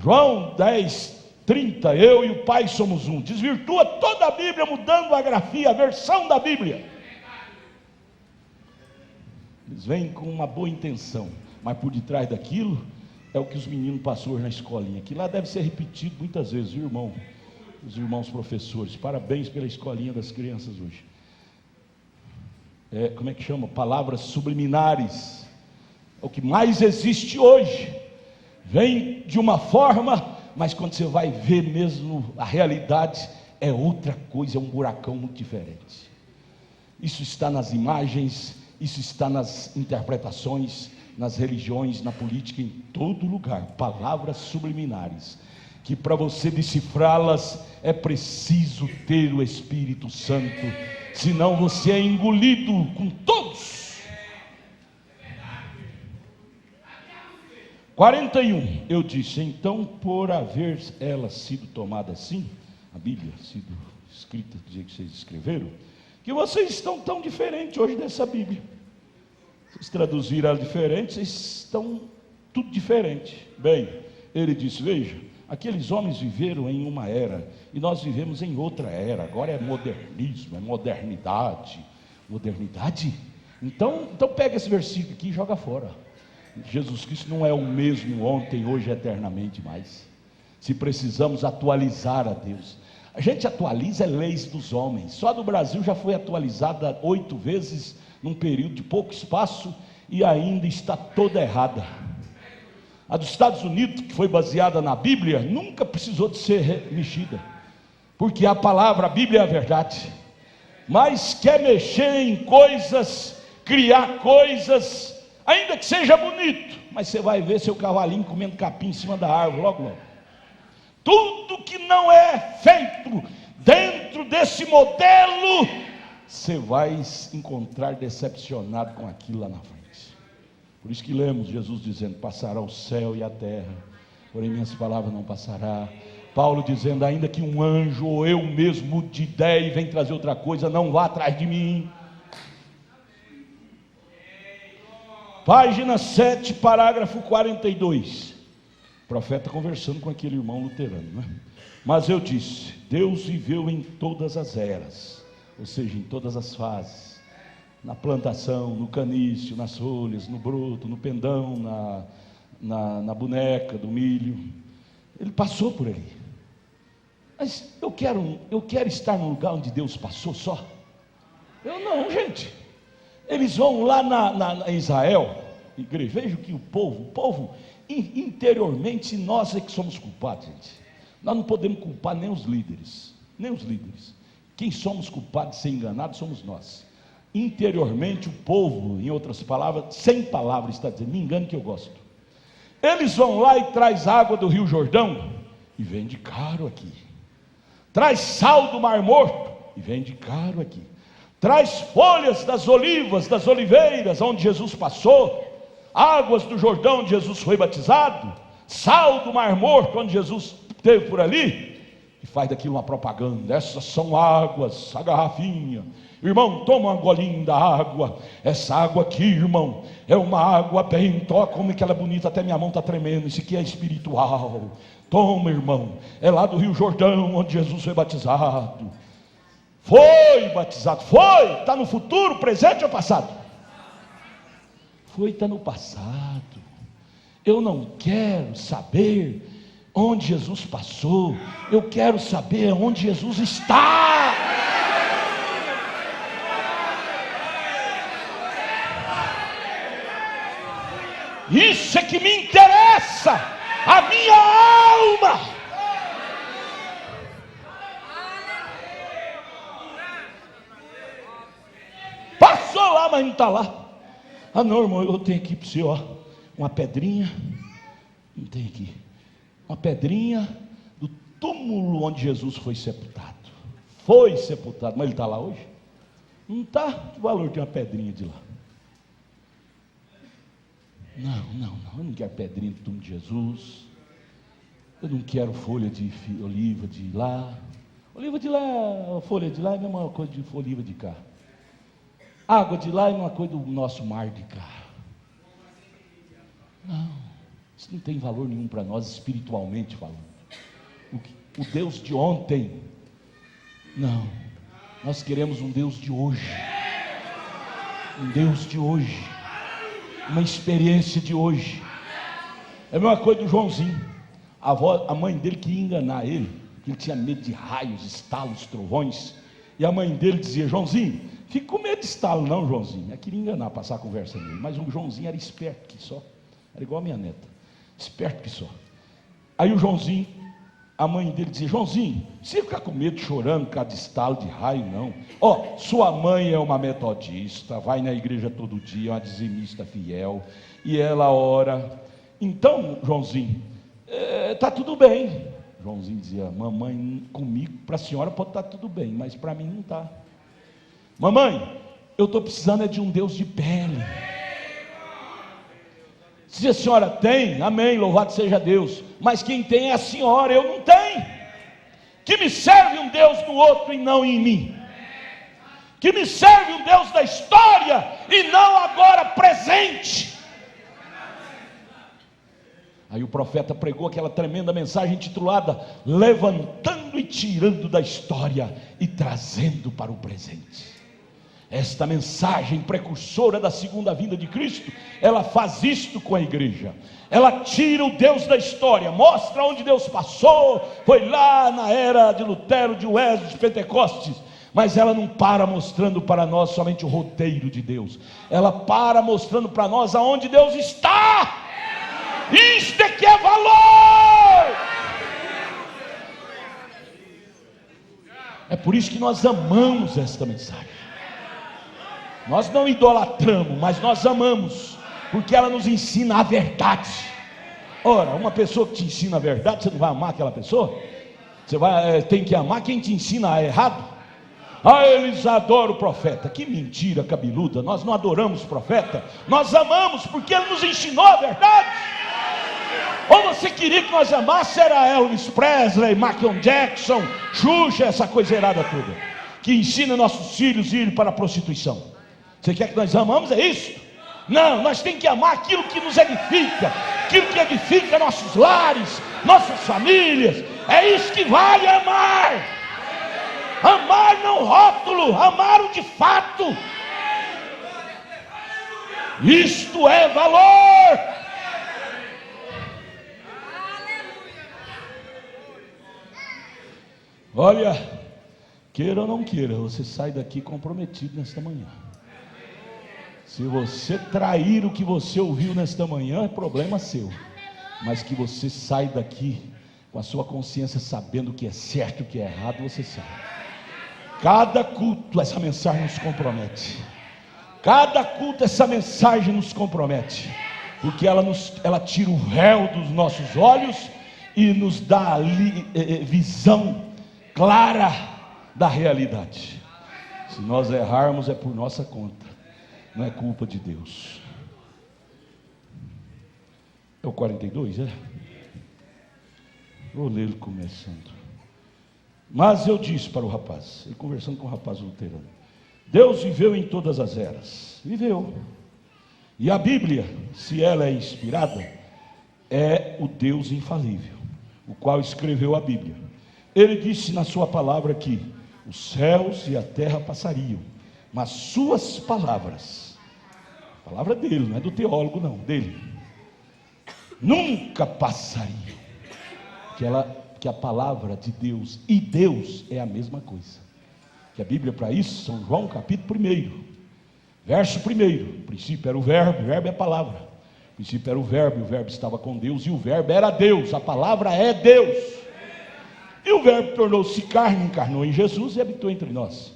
João 10:30, eu e o Pai somos um. Desvirtua toda a Bíblia, mudando a grafia, a versão da Bíblia. Eles vêm com uma boa intenção, mas por detrás daquilo é o que os meninos passam hoje na escolinha, que lá deve ser repetido muitas vezes, viu, irmão? Os irmãos professores, parabéns pela escolinha das crianças hoje. como é que chama? Palavras subliminares. É o que mais existe hoje. Vem de uma forma, mas quando você vai ver mesmo a realidade, é outra coisa, é um buracão muito diferente. Isso está nas imagens, isso está nas interpretações, nas religiões, na política, em todo lugar. Palavras subliminares, que para você decifrá-las é preciso ter o Espírito Santo, senão você é engolido com todos. 41, eu disse: então, por haver ela sido tomada assim, a Bíblia sido escrita do jeito que vocês escreveram, que vocês estão tão diferentes hoje dessa Bíblia. Vocês traduziram ela diferente, vocês estão tudo diferente. Bem, ele disse: veja, aqueles homens viveram em uma era, e nós vivemos em outra era. Agora é modernismo, é modernidade. Modernidade? Então pega esse versículo aqui e joga fora. Jesus Cristo não é o mesmo ontem, hoje, eternamente mais. Se precisamos atualizar a Deus, a gente atualiza leis dos homens. Só do Brasil já foi atualizada 8 vezes num período de pouco espaço, e ainda está toda errada. A dos Estados Unidos, que foi baseada na Bíblia, nunca precisou de ser mexida, porque a palavra, a Bíblia é a verdade. Mas quer mexer em coisas, criar coisas, ainda que seja bonito, mas você vai ver seu cavalinho comendo capim em cima da árvore, logo. Tudo que não é feito dentro desse modelo, você vai encontrar decepcionado com aquilo lá na frente. Por isso que lemos Jesus dizendo: passará o céu e a terra, porém minhas palavras não passará. Paulo dizendo: ainda que um anjo ou eu mesmo de ideia e vem trazer outra coisa, não vá atrás de mim. Página 7, parágrafo 42. O profeta conversando com aquele irmão luterano, né? Mas eu disse: Deus viveu em todas as eras, ou seja, em todas as fases. Na plantação, no canício, nas folhas, no broto, no pendão, na boneca do milho. Ele passou por ali. Mas eu quero estar num lugar onde Deus passou só? Eu não, gente. Eles vão lá na Israel, igreja, veja que o povo, interiormente, nós é que somos culpados, gente. Nós não podemos culpar nem os líderes. Quem somos culpados de ser enganados somos nós. Interiormente, o povo, em outras palavras, sem palavras, está dizendo: me engane que eu gosto. Eles vão lá e traz água do Rio Jordão e vende caro aqui. Traz sal do Mar Morto e vende caro aqui. Traz folhas das olivas, das oliveiras, onde Jesus passou, águas do Jordão, onde Jesus foi batizado, sal do Mar Morto, onde Jesus esteve por ali, e faz daquilo uma propaganda. Essas são águas, a garrafinha. Irmão, toma uma golinha da água. Essa água aqui, irmão, é uma água bem, toca como que ela é bonita, até minha mão está tremendo. Isso aqui é espiritual. Toma, irmão, é lá do Rio Jordão, onde Jesus foi batizado. Foi batizado, está no futuro, presente ou passado? Está no passado. Eu não quero saber onde Jesus passou, eu quero saber onde Jesus está. Isso é que me interessa, a minha alma. Passou lá, mas não está lá. Ah não, irmão, eu tenho aqui para você, ó, uma pedrinha. Não tem aqui. Uma pedrinha do túmulo onde Jesus foi sepultado. Foi sepultado, mas ele está lá hoje? Não está. Que valor tem uma pedrinha de lá? Não, eu não quero pedrinha do túmulo de Jesus. Eu não quero folha de oliva de lá. Oliva de lá, folha de lá é a mesma coisa de oliva de cá. Água de lá é uma coisa do nosso mar de cá. Não, isso não tem valor nenhum para nós, espiritualmente falando. O Deus de ontem, não. Nós queremos um Deus de hoje. Um Deus de hoje. Uma experiência de hoje. É a mesma coisa do Joãozinho. A mãe dele queria enganar ele, porque ele tinha medo de raios, estalos, trovões. E a mãe dele dizia: Joãozinho, fica com medo de estalo não, Joãozinho. Eu queria enganar, passar a conversa nele, mas o Joãozinho era esperto que só, era igual a minha neta, esperto que só. Aí o Joãozinho, a mãe dele dizia: Joãozinho, você fica com medo chorando por causa de estalo de raio, não. Ó, sua mãe é uma metodista, vai na igreja todo dia, é uma dizimista fiel, e ela ora. Então, Joãozinho, tá tudo bem. Joãozinho dizia: mamãe, comigo, para a senhora pode estar tudo bem, mas para mim não está. Mamãe, eu estou precisando é de um Deus de pele. Se a senhora tem, amém, louvado seja Deus, mas quem tem é a senhora, eu não tenho. Que me serve um Deus no outro e não em mim? Que me serve um Deus da história e não agora presente? Aí o profeta pregou aquela tremenda mensagem intitulada: levantando e tirando da história e trazendo para o presente. Esta mensagem precursora da segunda vinda de Cristo, ela faz isto com a igreja. Ela tira o Deus da história, mostra onde Deus passou, foi lá na era de Lutero, de Wesley, de Pentecostes, mas ela não para mostrando para nós somente o roteiro de Deus, ela para mostrando para nós aonde Deus está. Isto é que é valor. É por isso que nós amamos esta mensagem. Nós não idolatramos, mas nós amamos, porque ela nos ensina a verdade. Ora, uma pessoa que te ensina a verdade, você não vai amar aquela pessoa? Você tem que amar quem te ensina errado. Eles adoram o profeta. Que mentira cabeluda, nós não adoramos o profeta, nós amamos porque ele nos ensinou a verdade. Ou você queria que nós amássemos era Elvis Presley, Michael Jackson, Xuxa, essa coisa errada toda, que ensina nossos filhos a ir para a prostituição. Você quer que nós amamos? É isso? Não, nós temos que amar aquilo que nos edifica, aquilo que edifica nossos lares, nossas famílias. É isso que vale amar. Amar não rótulo, amar o de fato. Isto é valor. Olha, queira ou não queira, você sai daqui comprometido nesta manhã. Se você trair o que você ouviu nesta manhã, é problema seu, mas que você sai daqui com a sua consciência sabendo o que é certo e o que é errado, você sabe. Cada culto essa mensagem nos compromete. Cada culto essa mensagem nos compromete, porque ela tira o véu dos nossos olhos e nos dá visão clara da realidade. Se nós errarmos é por nossa conta, não é culpa de Deus. É o 42, é? Vou ler ele começando. Mas eu disse para o rapaz, ele conversando com o rapaz luterano: Deus viveu em todas as eras. Viveu. E a Bíblia, se ela é inspirada, é o Deus infalível, o qual escreveu a Bíblia. Ele disse na sua palavra que os céus e a terra passariam, mas suas palavras, a palavra dele, não é do teólogo não, dele, nunca passariam. Que a palavra de Deus e Deus é a mesma coisa. Que a Bíblia para isso, São João capítulo 1, verso 1, o princípio era o verbo é a palavra. O princípio era o verbo estava com Deus e o verbo era Deus, a palavra é Deus. E o verbo tornou-se carne, encarnou em Jesus e habitou entre nós.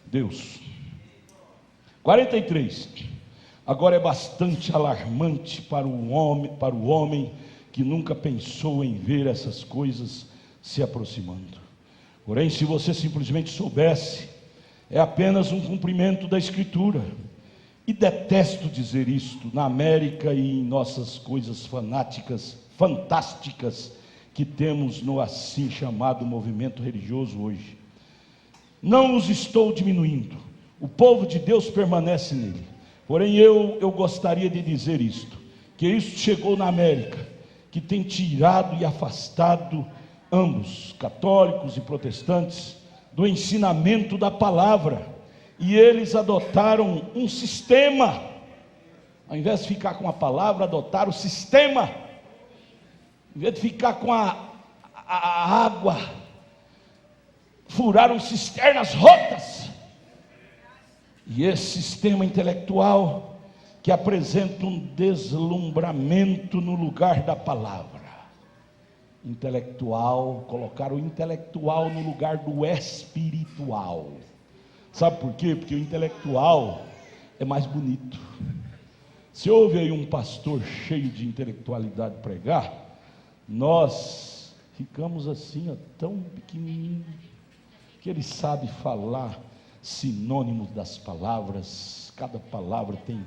Deus. 43. Agora é bastante alarmante para o homem que nunca pensou em ver essas coisas se aproximando. Porém, se você simplesmente soubesse, é apenas um cumprimento da Escritura. E detesto dizer isto na América e em nossas coisas fantásticas que temos no assim chamado movimento religioso hoje. Não os estou diminuindo, o povo de Deus permanece nele. Porém eu gostaria de dizer isto, que isso chegou na América, que tem tirado e afastado ambos, católicos e protestantes, do ensinamento da palavra, e eles adotaram um sistema, ao invés de ficar com a palavra, adotaram o sistema, em vez de ficar com a água, furaram cisternas rotas, E esse sistema intelectual que apresenta um deslumbramento no lugar da palavra. Intelectual, colocar o intelectual no lugar do espiritual. Sabe por quê? Porque o intelectual é mais bonito. Se ouve aí um pastor cheio de intelectualidade pregar, nós ficamos assim, ó, tão pequenininho, que ele sabe falar sinônimos das palavras. Cada palavra tem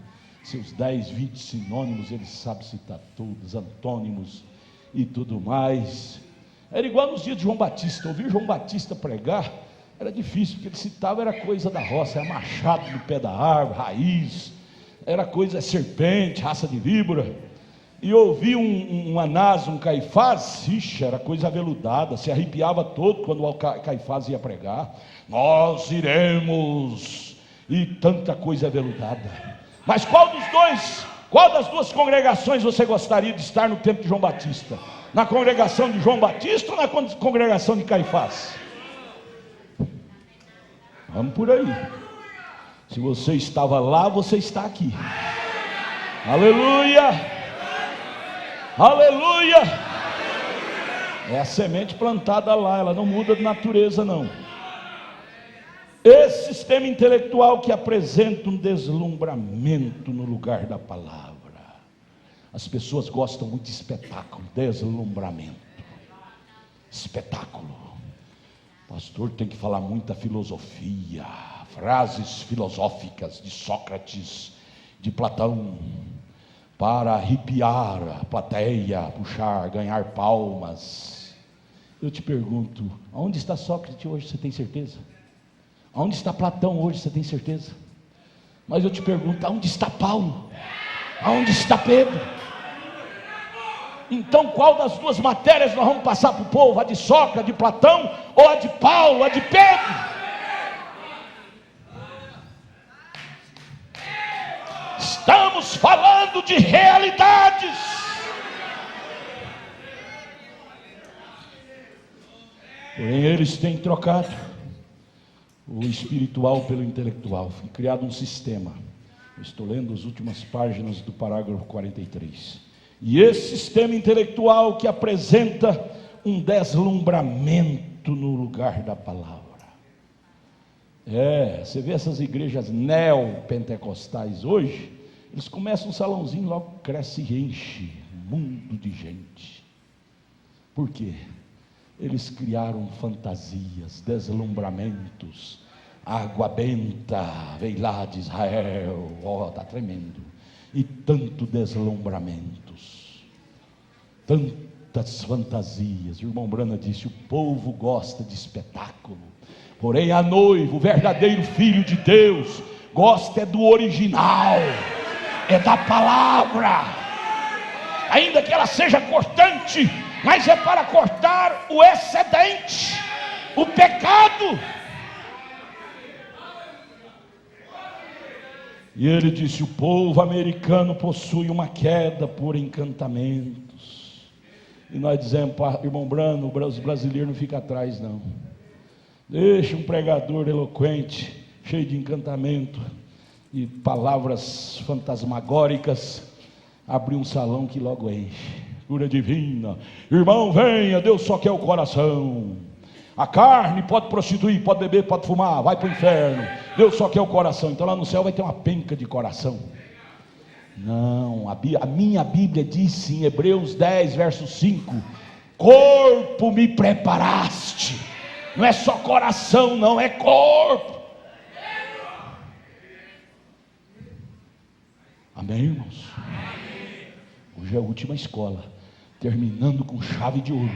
seus 10, 20 sinônimos, ele sabe citar todos, antônimos e tudo mais. Era igual nos dias de João Batista. Ouvir João Batista pregar era difícil, porque ele citava, era coisa da roça, era machado no pé da árvore, raiz, era coisa, serpente, raça de víbora. E ouvir um Anás, um Caifás, ixi, era coisa aveludada, se arrepiava todo quando o Caifás ia pregar. Nós iremos, e tanta coisa aveludada. Mas qual das duas congregações você gostaria de estar no tempo de João Batista? Na congregação de João Batista ou na congregação de Caifás? Vamos por aí. Se você estava lá, você está aqui. Aleluia! Aleluia! É a semente plantada lá, ela não muda de natureza não. Esse sistema intelectual que apresenta um deslumbramento no lugar da palavra. As pessoas gostam muito de espetáculo, deslumbramento. Espetáculo. O pastor tem que falar muita filosofia, frases filosóficas de Sócrates, de Platão, para arrepiar a plateia, puxar, ganhar palmas. Eu te pergunto, aonde está Sócrates hoje, você tem certeza? Aonde está Platão hoje, você tem certeza? Mas eu te pergunto, aonde está Paulo? Aonde está Pedro? Então qual das duas matérias nós vamos passar para o povo? A de Sócrates, a de Platão, ou a de Paulo, a de Pedro? Estamos falando de realidades. Porém eles têm trocado o espiritual pelo intelectual, foi criado um sistema. Eu estou lendo as últimas páginas do parágrafo 43. E esse sistema intelectual que apresenta um deslumbramento no lugar da palavra. Você vê essas igrejas neopentecostais hoje, eles começam um salãozinho, logo cresce e enche, um mundo de gente. Por quê? Eles criaram fantasias, deslumbramentos, água benta, veio lá de Israel, está tremendo, e tanto deslumbramentos, tantas fantasias. O irmão Brana disse, o povo gosta de espetáculo, porém a noiva, o verdadeiro filho de Deus, gosta é do original, é da palavra, ainda que ela seja cortante, mas é para cortar o excedente, o pecado. E ele disse, o povo americano possui uma queda por encantamentos. E nós dizemos, irmão Brano, os brasileiros não ficam atrás não. Deixa um pregador eloquente, cheio de encantamento e palavras fantasmagóricas, abrir um salão que logo enche. Cura divina, irmão, venha, Deus só quer o coração. A carne pode prostituir, pode beber, pode fumar, vai para o inferno. Deus só quer o coração. Então lá no céu vai ter uma penca de coração. Não, a minha Bíblia diz em Hebreus 10, verso 5: corpo me preparaste. Não é só coração, não, é corpo. Amém, irmãos? Hoje é a última escola, terminando com chave de ouro.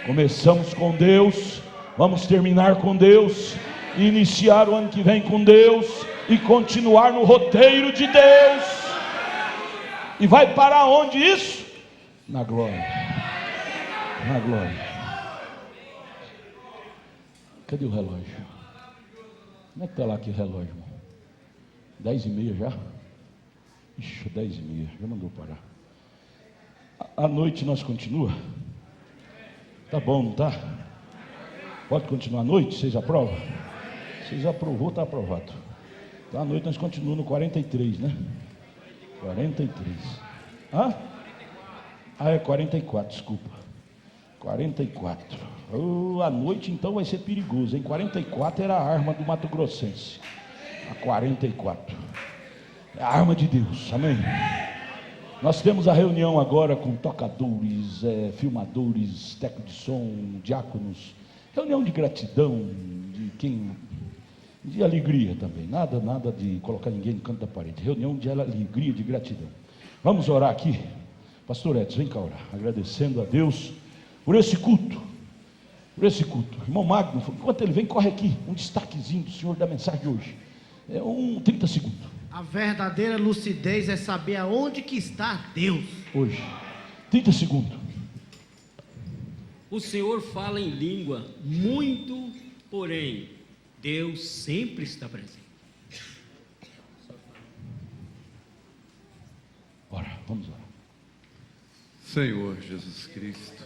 Começamos com Deus, vamos terminar com Deus, iniciar o ano que vem com Deus e continuar no roteiro de Deus. E vai parar onde isso? Na glória. Na glória. Cadê o relógio? Como é que está lá aqui o relógio, irmão? 10h30 já? Ixi, 10h30, já mandou parar. À noite nós continua? Tá bom, não tá? Pode continuar à noite? Vocês aprovam? Vocês aprovou, está aprovado. Então à noite nós continuamos no 43, né? 43. Hã? Ah, é 44, desculpa. 44. À noite então vai ser perigoso, hein? 44 era a arma do Mato Grossense. A 44. É a arma de Deus, amém? Nós temos a reunião agora com tocadores, filmadores, técnicos de som, diáconos. Reunião de gratidão, de alegria também. Nada de colocar ninguém no canto da parede. Reunião de alegria, de gratidão. Vamos orar aqui. Pastor Edson, vem cá orar. Agradecendo a Deus por esse culto. Por esse culto. Irmão Magno, enquanto ele vem, corre aqui. Um destaquezinho do Senhor da mensagem de hoje. 30 segundos. A verdadeira lucidez é saber aonde que está Deus. Hoje. 30 segundos. O Senhor fala em língua muito, porém, Deus sempre está presente. Ora, vamos orar. Senhor Jesus Cristo,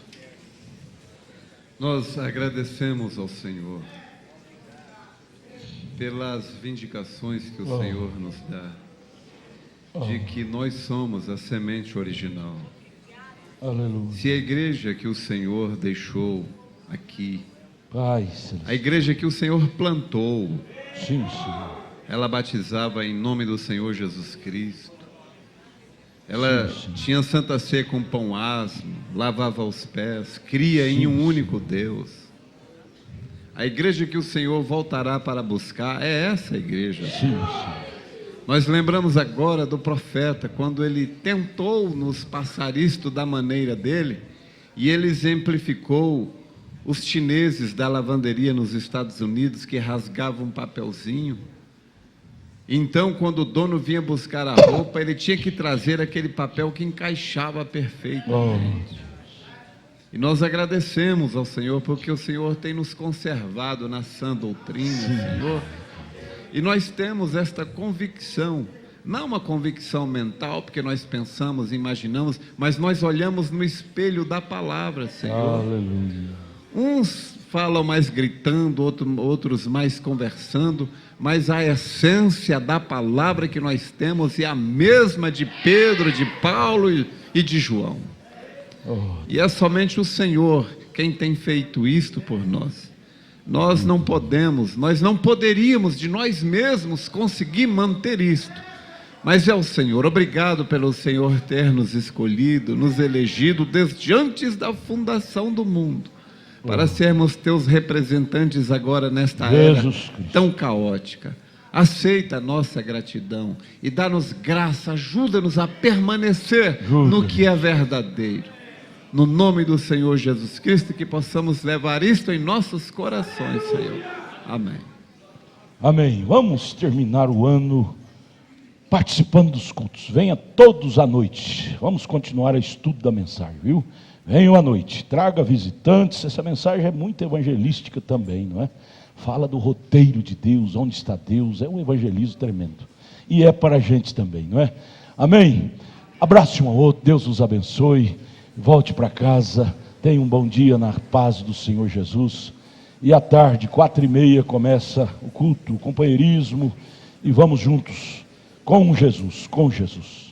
nós agradecemos ao Senhor pelas vindicações que o Senhor nos dá, de que nós somos a semente original. Aleluia. Se a igreja que o Senhor deixou aqui, Pai, a igreja que o Senhor plantou, sim, Senhor, ela batizava em nome do Senhor Jesus Cristo, ela tinha Santa Ceia com pão asmo, lavava os pés, cria em um único Deus. A igreja que o Senhor voltará para buscar é essa igreja. Sim. Nós lembramos agora do profeta, quando ele tentou nos passar isto da maneira dele, e ele exemplificou os chineses da lavanderia nos Estados Unidos que rasgavam um papelzinho. Então, quando o dono vinha buscar a roupa, ele tinha que trazer aquele papel que encaixava perfeitamente. E nós agradecemos ao Senhor, porque o Senhor tem nos conservado na sã doutrina, Senhor. E nós temos esta convicção, não uma convicção mental, porque nós pensamos, imaginamos, mas nós olhamos no espelho da palavra, Senhor. Aleluia. Uns falam mais gritando, outros mais conversando, mas a essência da palavra que nós temos é a mesma de Pedro, de Paulo e de João. E é somente o Senhor quem tem feito isto por nós. Nós não poderíamos de nós mesmos conseguir manter isto, mas é o Senhor. Obrigado pelo Senhor ter nos escolhido, nos elegido desde antes da fundação do mundo, para sermos teus representantes agora nesta era tão caótica. Aceita a nossa gratidão e dá-nos graça, ajuda-nos a permanecer no que é verdadeiro. No nome do Senhor Jesus Cristo, que possamos levar isto em nossos corações, Senhor. Amém. Amém. Vamos terminar o ano participando dos cultos. Venha todos à noite. Vamos continuar o estudo da mensagem, viu? Venham à noite, traga visitantes. Essa mensagem é muito evangelística também, não é? Fala do roteiro de Deus, onde está Deus. É um evangelismo tremendo. E é para a gente também, não é? Amém? Abrace um ao outro, Deus os abençoe. Volte para casa, tenha um bom dia na paz do Senhor Jesus. E à tarde, 4h30, começa o culto, o companheirismo. E vamos juntos com Jesus, com Jesus.